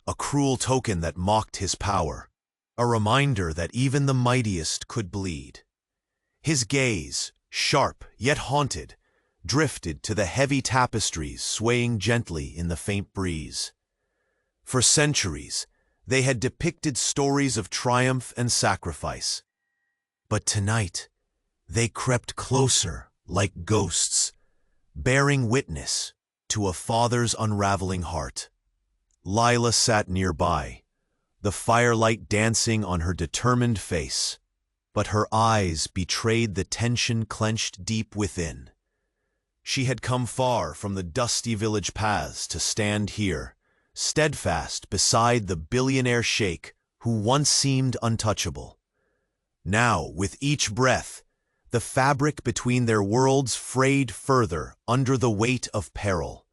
a cruel token that mocked his power, a reminder that even the mightiest could bleed. His gaze, sharp yet haunted, drifted to the heavy tapestries swaying gently in the faint breeze. For centuries, they had depicted stories of triumph and sacrifice. But tonight, they crept closer like ghosts, bearing witness to a father's unraveling heart. Lila sat nearby, the firelight dancing on her determined face, but her eyes betrayed the tension clenched deep within. She had come far from the dusty village paths to stand here, steadfast beside the billionaire sheikh who once seemed untouchable. Now, with each breath, the fabric between their worlds frayed further under the weight of peril.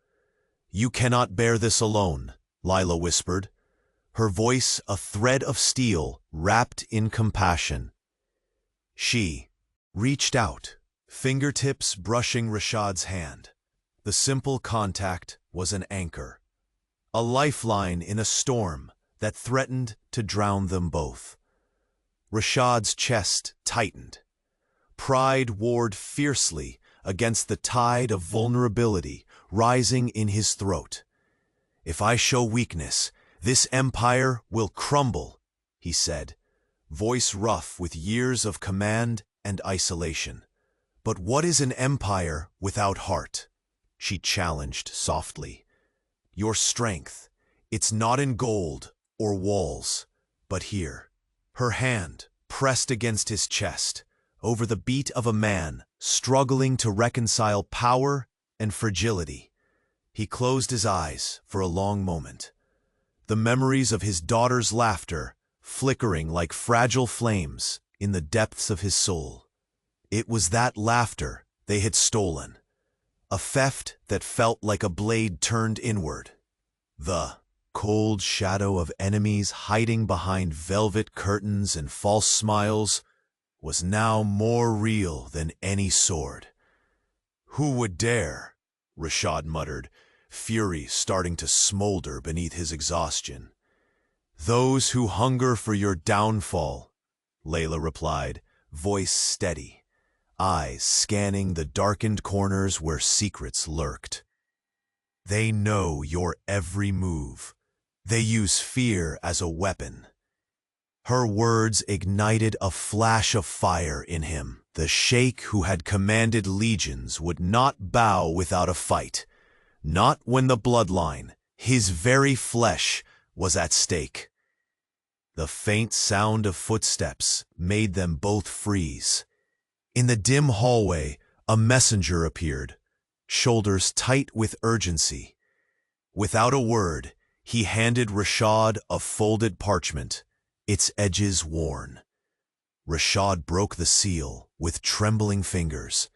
"You cannot bear this alone," Lila whispered, her voice a thread of steel wrapped in compassion. She reached out, fingertips brushing Rashad's hand. The simple contact was an anchor, a lifeline in a storm that threatened to drown them both. Rashad's chest tightened. Pride warred fiercely against the tide of vulnerability rising in his throat. "If I show weakness, this empire will crumble," he said, voice rough with years of command and isolation. "But what is an empire without heart?" she challenged softly. "Your strength, it's not in gold or walls, but here." Her hand pressed against his chest, over the beat of a man struggling to reconcile power and fragility. He closed his eyes for a long moment, the memories of his daughter's laughter flickering like fragile flames in the depths of his soul. It was that laughter they had stolen, a theft that felt like a blade turned inward. The cold shadow of enemies hiding behind velvet curtains and false smiles was now more real than any sword. "Who would dare?" Rashad muttered, fury starting to smolder beneath his exhaustion. "Those who hunger for your downfall," Layla replied, voice steady, eyes scanning the darkened corners where secrets lurked. "They know your every move. They use fear as a weapon." Her words ignited a flash of fire in him. The sheikh who had commanded legions would not bow without a fight, not when the bloodline, his very flesh, was at stake. The faint sound of footsteps made them both freeze. In the dim hallway, a messenger appeared, shoulders tight with urgency. Without a word, he handed Rashad a folded parchment, its edges worn. Rashad broke the seal with trembling fingers,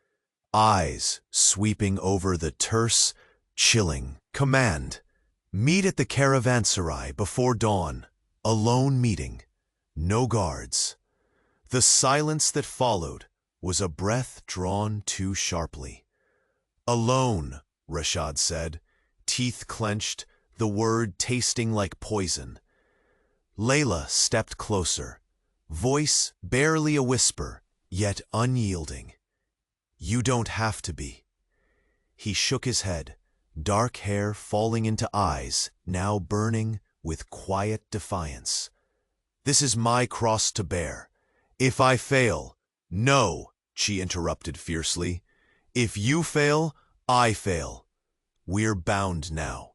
eyes sweeping over the terse, chilling command. "Meet at the caravanserai before dawn. A lone meeting. No guards." The silence that followed was a breath drawn too sharply. "Alone," Rashad said, teeth clenched, the word tasting like poison. Layla stepped closer, voice barely a whisper, yet unyielding. "You don't have to be." He shook his head, dark hair falling into eyes now burning with quiet defiance. "This is my cross to bear. If I fail—" "No," she interrupted fiercely. "If you fail, I fail. We're bound now."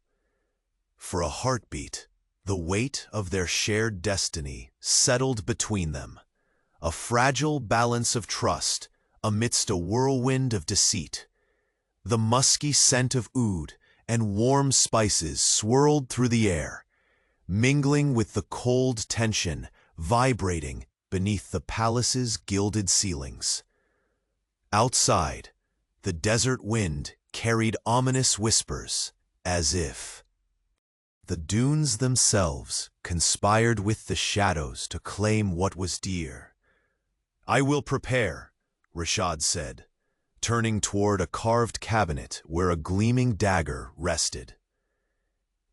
For a heartbeat, the weight of their shared destiny settled between them, a fragile balance of trust amidst a whirlwind of deceit. The musky scent of oud and warm spices swirled through the air, mingling with the cold tension vibrating beneath the palace's gilded ceilings. Outside, the desert wind carried ominous whispers, as if the dunes themselves conspired with the shadows to claim what was dear. "I will prepare," Rashad said, turning toward a carved cabinet where a gleaming dagger rested.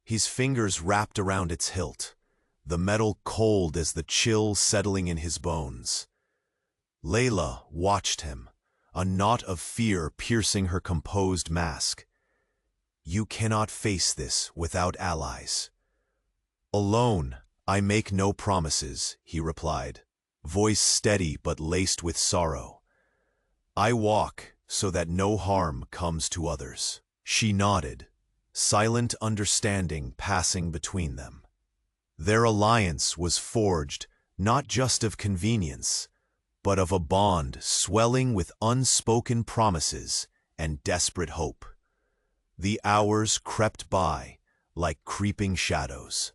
His fingers wrapped around its hilt, the metal cold as the chill settling in his bones. Layla watched him, a knot of fear piercing her composed mask. "You cannot face this without allies." "Alone, I make no promises," he replied, voice steady but laced with sorrow. "I walk so that no harm comes to others." She nodded, silent understanding passing between them. Their alliance was forged not just of convenience, but of a bond swelling with unspoken promises and desperate hope. The hours crept by like creeping shadows.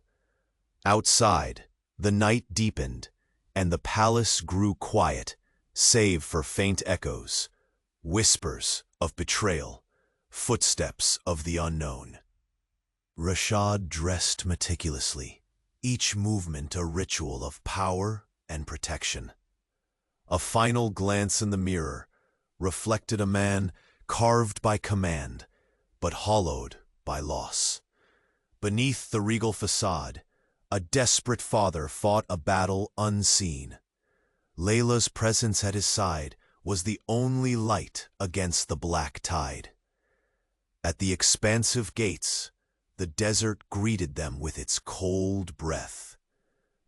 Outside, the night deepened, and the palace grew quiet, save for faint echoes, whispers of betrayal, footsteps of the unknown. Rashad dressed meticulously, each movement a ritual of power and protection. A final glance in the mirror reflected a man carved by command, but hollowed by loss. Beneath the regal facade, a desperate father fought a battle unseen. Layla's presence at his side was the only light against the black tide. At the expansive gates, the desert greeted them with its cold breath.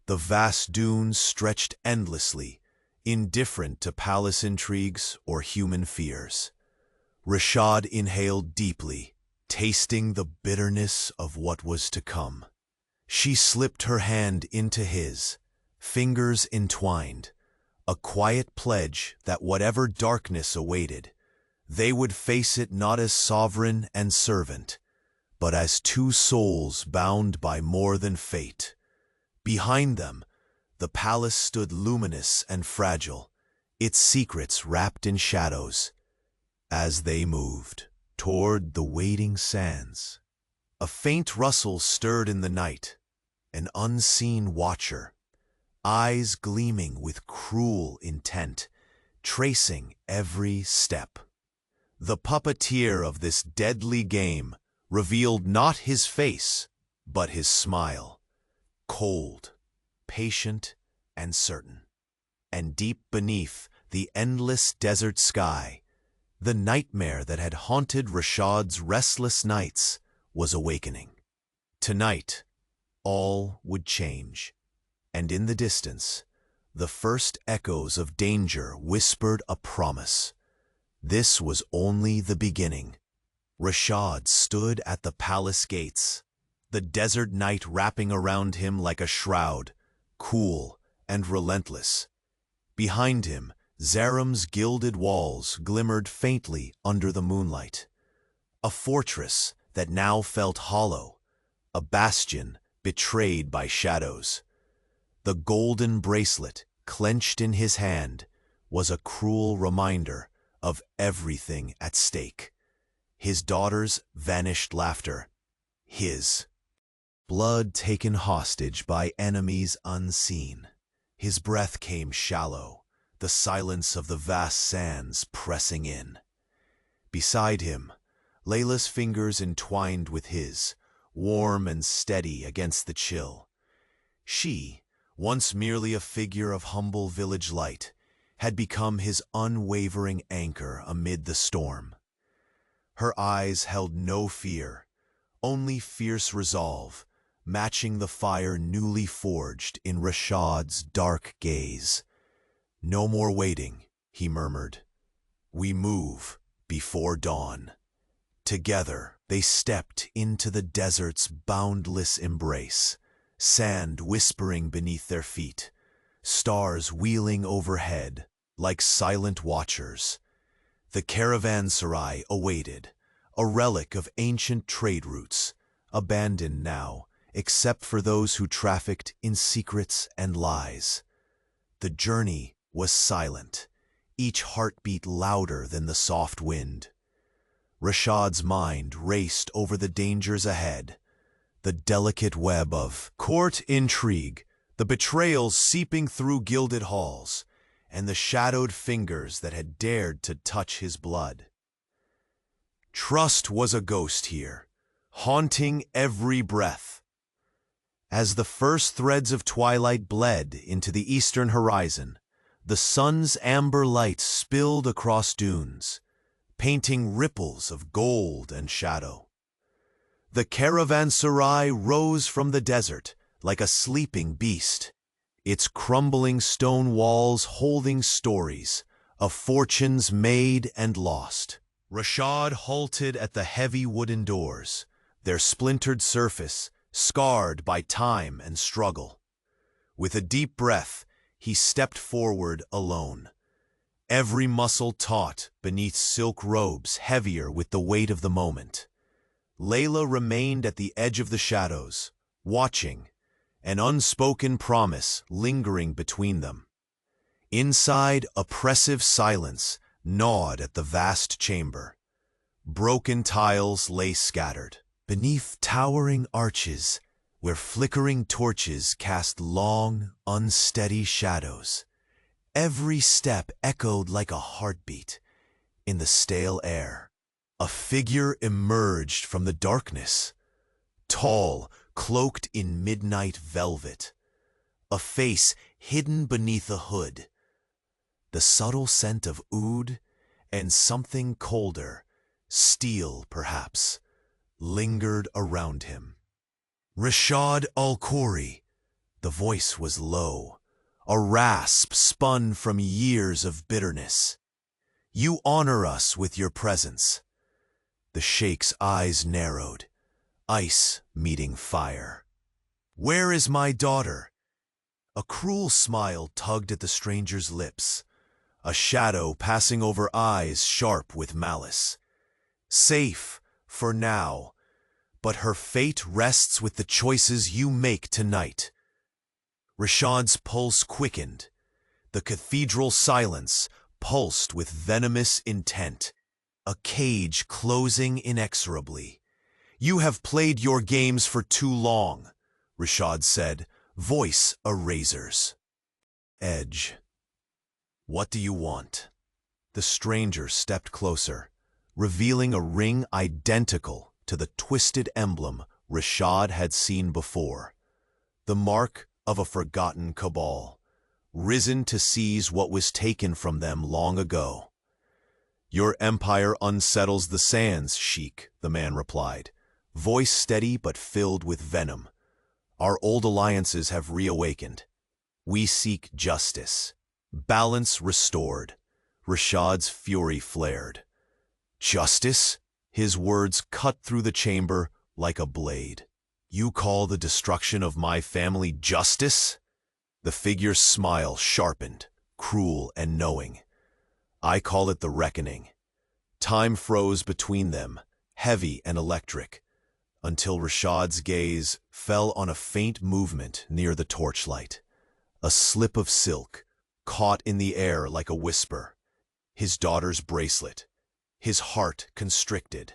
The vast dunes stretched endlessly, indifferent to palace intrigues or human fears. Rashad inhaled deeply, tasting the bitterness of what was to come. She slipped her hand into his, fingers entwined, a quiet pledge that whatever darkness awaited, they would face it not as sovereign and servant, but as two souls bound by more than fate. Behind them, the palace stood luminous and fragile, its secrets wrapped in shadows. As they moved toward the waiting sands, a faint rustle stirred in the night, an unseen watcher, eyes gleaming with cruel intent, tracing every step. The puppeteer of this deadly game revealed not his face, but his smile, cold, patient, and certain. And deep beneath the endless desert sky, the nightmare that had haunted Rashad's restless nights was awakening. Tonight, all would change, and in the distance, the first echoes of danger whispered a promise. This was only the beginning. Rashad stood at the palace gates, the desert night wrapping around him like a shroud, cool and relentless. Behind him, Zaram's gilded walls glimmered faintly under the moonlight. A fortress that now felt hollow, a bastion betrayed by shadows. The golden bracelet, clenched in his hand, was a cruel reminder of everything at stake. His daughter's vanished laughter, his blood taken hostage by enemies unseen. His breath came shallow, the silence of the vast sands pressing in. Beside him, Layla's fingers entwined with his, warm and steady against the chill. She, once merely a figure of humble village light, had become his unwavering anchor amid the storm. Her eyes held no fear, only fierce resolve, matching the fire newly forged in Rashad's dark gaze. "No more waiting," he murmured. "We move before dawn." Together, they stepped into the desert's boundless embrace, sand whispering beneath their feet, stars wheeling overhead like silent watchers. The caravanserai awaited, a relic of ancient trade routes, abandoned now except for those who trafficked in secrets and lies. The journey was silent, each heartbeat louder than the soft wind. Rashad's mind raced over the dangers ahead, the delicate web of court intrigue, the betrayals seeping through gilded halls, and the shadowed fingers that had dared to touch his blood. Trust was a ghost here, haunting every breath. As the first threads of twilight bled into the eastern horizon, the sun's amber light spilled across dunes, painting ripples of gold and shadow. The caravanserai rose from the desert like a sleeping beast, its crumbling stone walls holding stories of fortunes made and lost. Rashad halted at the heavy wooden doors, their splintered surface scarred by time and struggle. With a deep breath, he stepped forward alone, every muscle taut beneath silk robes heavier with the weight of the moment. Layla remained at the edge of the shadows, watching, an unspoken promise lingering between them. Inside, oppressive silence gnawed at the vast chamber. Broken tiles lay scattered, beneath towering arches, where flickering torches cast long, unsteady shadows. Every step echoed like a heartbeat. In the stale air, a figure emerged from the darkness, tall, cloaked in midnight velvet, a face hidden beneath a hood. The subtle scent of oud and something colder, steel perhaps, lingered around him. Rashad al-Khoury. The voice was low, a rasp spun from years of bitterness. You honor us with your presence. The Sheikh's eyes narrowed, ice meeting fire. Where is my daughter? A cruel smile tugged at the stranger's lips, a shadow passing over eyes sharp with malice. Safe, for now, but her fate rests with the choices you make tonight. Rashad's pulse quickened. The cathedral silence pulsed with venomous intent, a cage closing inexorably. You have played your games for too long, Rashad said, voice a razor's edge. What do you want? The stranger stepped closer, revealing a ring identical to the twisted emblem Rashad had seen before, the mark of a forgotten cabal, risen to seize what was taken from them long ago. Your empire unsettles the sands, Sheikh, the man replied, voice steady but filled with venom. Our old alliances have reawakened. We seek justice. Balance restored. Rashad's fury flared. Justice? His words cut through the chamber like a blade. You call the destruction of my family justice? The figure's smile sharpened, cruel and knowing. I call it the reckoning. Time froze between them, heavy and electric, until Rashad's gaze fell on a faint movement near the torchlight. A slip of silk, caught in the air like a whisper. His daughter's bracelet. His heart constricted.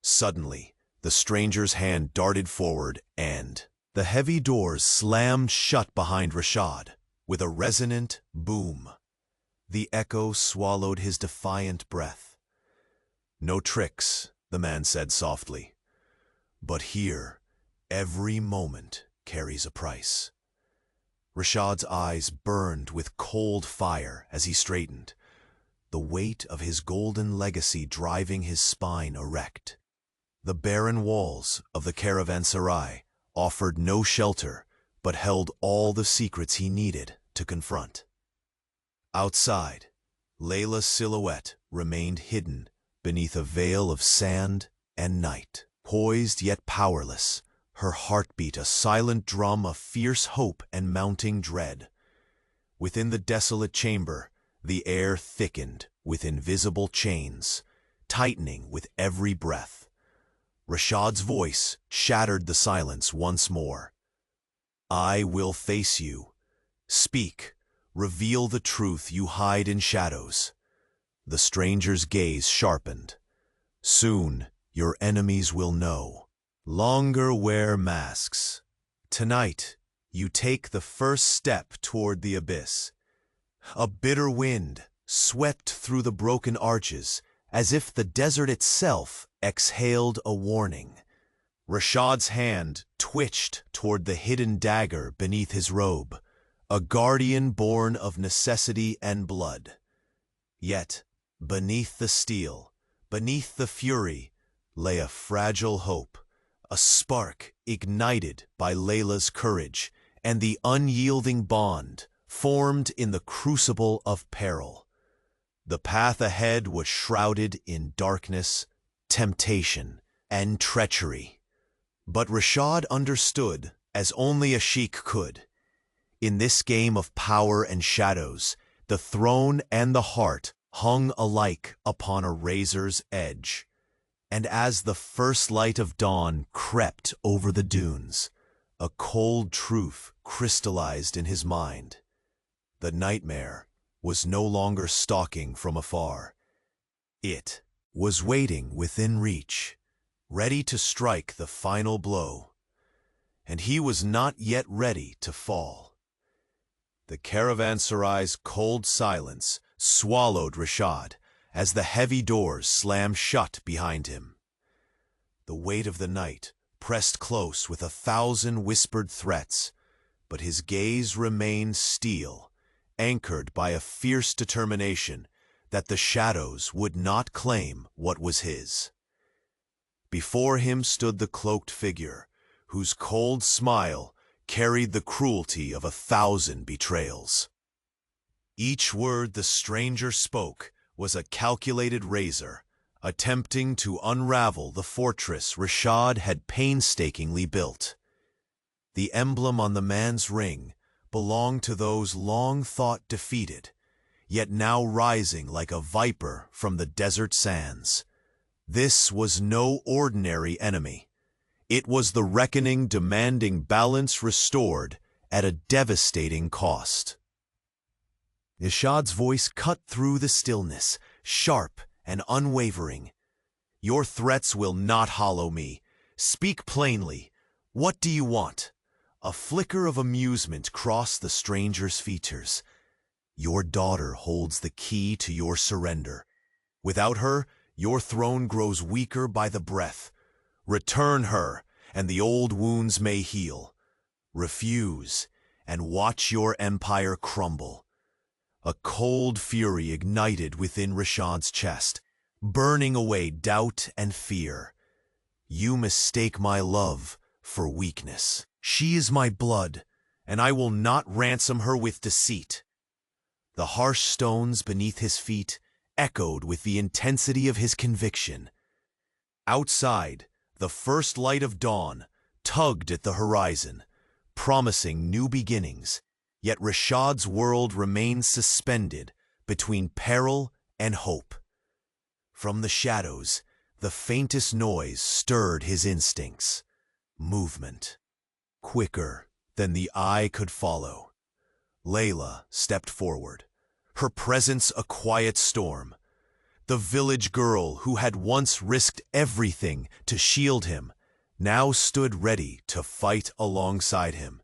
Suddenly, the stranger's hand darted forward and the heavy doors slammed shut behind Rashad with a resonant boom. The echo swallowed his defiant breath. No tricks, the man said softly. But here, every moment carries a price. Rashad's eyes burned with cold fire as he straightened, the weight of his golden legacy driving his spine erect. The barren walls of the caravanserai offered no shelter, but held all the secrets he needed to confront. Outside, Layla's silhouette remained hidden beneath a veil of sand and night. Poised yet powerless, her heartbeat a silent drum of fierce hope and mounting dread. Within the desolate chamber, the air thickened with invisible chains, tightening with every breath. Rashad's voice shattered the silence once more. I will face you. Speak. Reveal the truth you hide in shadows. The stranger's gaze sharpened. Soon, your enemies will know. Longer wear masks. Tonight, you take the first step toward the abyss. A bitter wind swept through the broken arches, as if the desert itself exhaled a warning. Rashad's hand twitched toward the hidden dagger beneath his robe, a guardian born of necessity and blood. Yet, beneath the steel, beneath the fury, lay a fragile hope, a spark ignited by Layla's courage and the unyielding bond formed in the crucible of peril. The path ahead was shrouded in darkness, temptation, and treachery. But Rashad understood, as only a sheikh could. In this game of power and shadows, the throne and the heart hung alike upon a razor's edge. And as the first light of dawn crept over the dunes, a cold truth crystallized in his mind. The nightmare was no longer stalking from afar. It was waiting within reach, ready to strike the final blow. And he was not yet ready to fall. The caravanserai's cold silence swallowed Rashad as the heavy doors slammed shut behind him. The weight of the night pressed close with 1,000 whispered threats, but his gaze remained steel, anchored by a fierce determination that the shadows would not claim what was his. Before him stood the cloaked figure, whose cold smile carried the cruelty of 1,000 betrayals. Each word the stranger spoke was a calculated razor, attempting to unravel the fortress Rashad had painstakingly built. The emblem on the man's ring belonged to those long thought defeated, yet now rising like a viper from the desert sands. This was no ordinary enemy. It was the reckoning demanding balance restored at a devastating cost. Rashad's voice cut through the stillness, sharp and unwavering. "Your threats will not hollow me. Speak plainly. What do you want?" A flicker of amusement crossed the stranger's features. "Your daughter holds the key to your surrender. Without her, your throne grows weaker by the breath. Return her, and the old wounds may heal. Refuse, and watch your empire crumble." A cold fury ignited within Rashad's chest, burning away doubt and fear. "You mistake my love for weakness. She is my blood, and I will not ransom her with deceit." The harsh stones beneath his feet echoed with the intensity of his conviction. Outside, the first light of dawn tugged at the horizon, promising new beginnings, yet Rashad's world remained suspended between peril and hope. From the shadows, the faintest noise stirred his instincts. Movement. Quicker than the eye could follow. Layla stepped forward, her presence a quiet storm. The village girl who had once risked everything to shield him now stood ready to fight alongside him,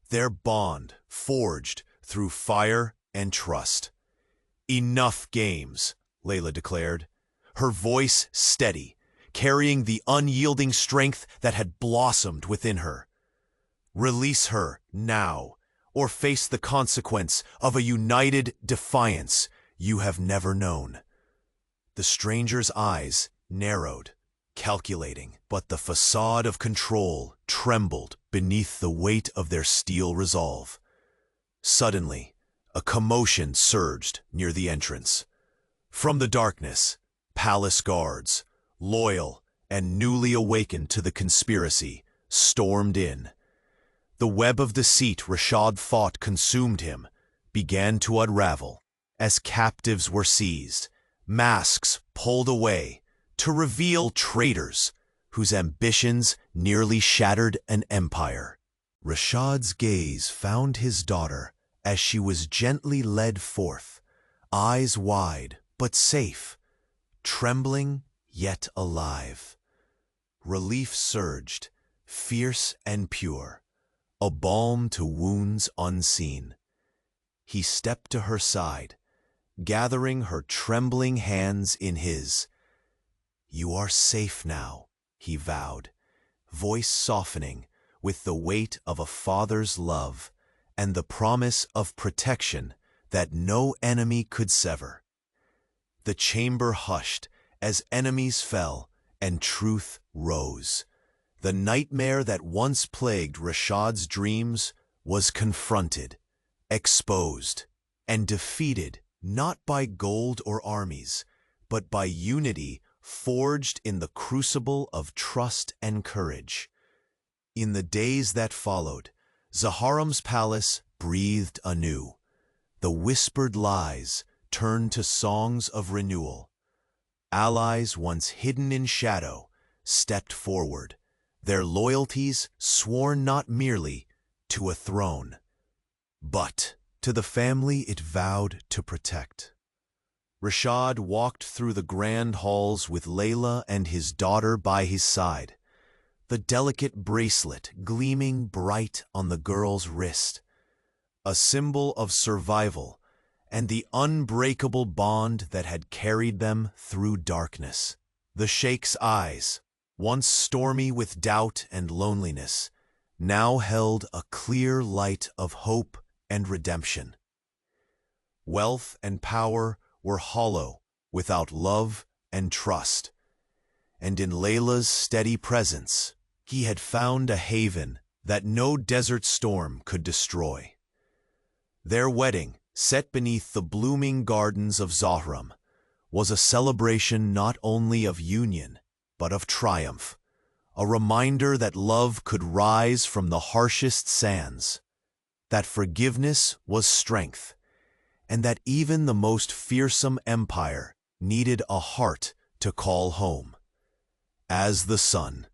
their bond forged through fire and trust. "Enough games," Layla declared, her voice steady, carrying the unyielding strength that had blossomed within her. "Release her now, or face the consequence of a united defiance you have never known." The stranger's eyes narrowed, calculating, but the facade of control trembled beneath the weight of their steel resolve. Suddenly, a commotion surged near the entrance. From the darkness, palace guards, loyal and newly awakened to the conspiracy, stormed in. The web of deceit Rashad thought consumed him began to unravel as captives were seized, masks pulled away, to reveal traitors whose ambitions nearly shattered an empire. Rashad's gaze found his daughter as she was gently led forth, eyes wide but safe, trembling yet alive. Relief surged, fierce and pure, a balm to wounds unseen. He stepped to her side, gathering her trembling hands in his. "You are safe now," he vowed, voice softening with the weight of a father's love and the promise of protection that no enemy could sever. The chamber hushed as enemies fell and truth rose. The nightmare that once plagued Rashad's dreams was confronted, exposed, and defeated not by gold or armies, but by unity forged in the crucible of trust and courage. In the days that followed, Zaharam's palace breathed anew. The whispered lies turned to songs of renewal. Allies once hidden in shadow stepped forward, their loyalties sworn not merely to a throne, but to the family it vowed to protect. Rashad walked through the grand halls with Layla and his daughter by his side, the delicate bracelet gleaming bright on the girl's wrist, a symbol of survival and the unbreakable bond that had carried them through darkness. The Sheikh's eyes, once stormy with doubt and loneliness, now held a clear light of hope and redemption. Wealth and power were hollow without love and trust, and in Layla's steady presence, he had found a haven that no desert storm could destroy. Their wedding, set beneath the blooming gardens of Zahram, was a celebration not only of union, but of triumph, a reminder that love could rise from the harshest sands, that forgiveness was strength, and that even the most fearsome empire needed a heart to call home. As the sun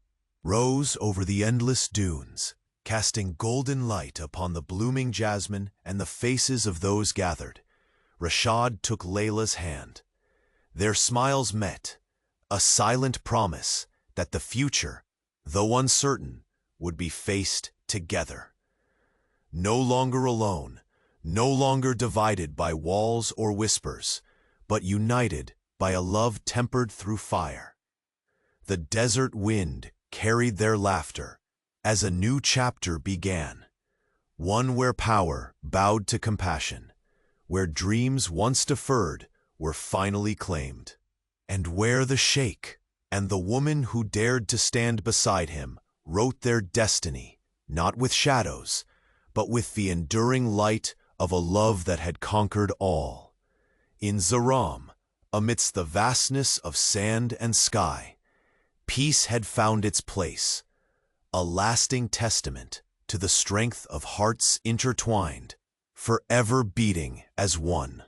rose over the endless dunes, casting golden light upon the blooming jasmine and the faces of those gathered, Rashad took Layla's hand. Their smiles met, a silent promise that the future, though uncertain, would be faced together. No longer alone, no longer divided by walls or whispers, but united by a love tempered through fire. The desert wind carried their laughter as a new chapter began, one where power bowed to compassion, where dreams once deferred were finally claimed, and where the Sheikh and the woman who dared to stand beside him wrote their destiny, not with shadows, but with the enduring light of a love that had conquered all. In Zahram, amidst the vastness of sand and sky, peace had found its place, a lasting testament to the strength of hearts intertwined, forever beating as one.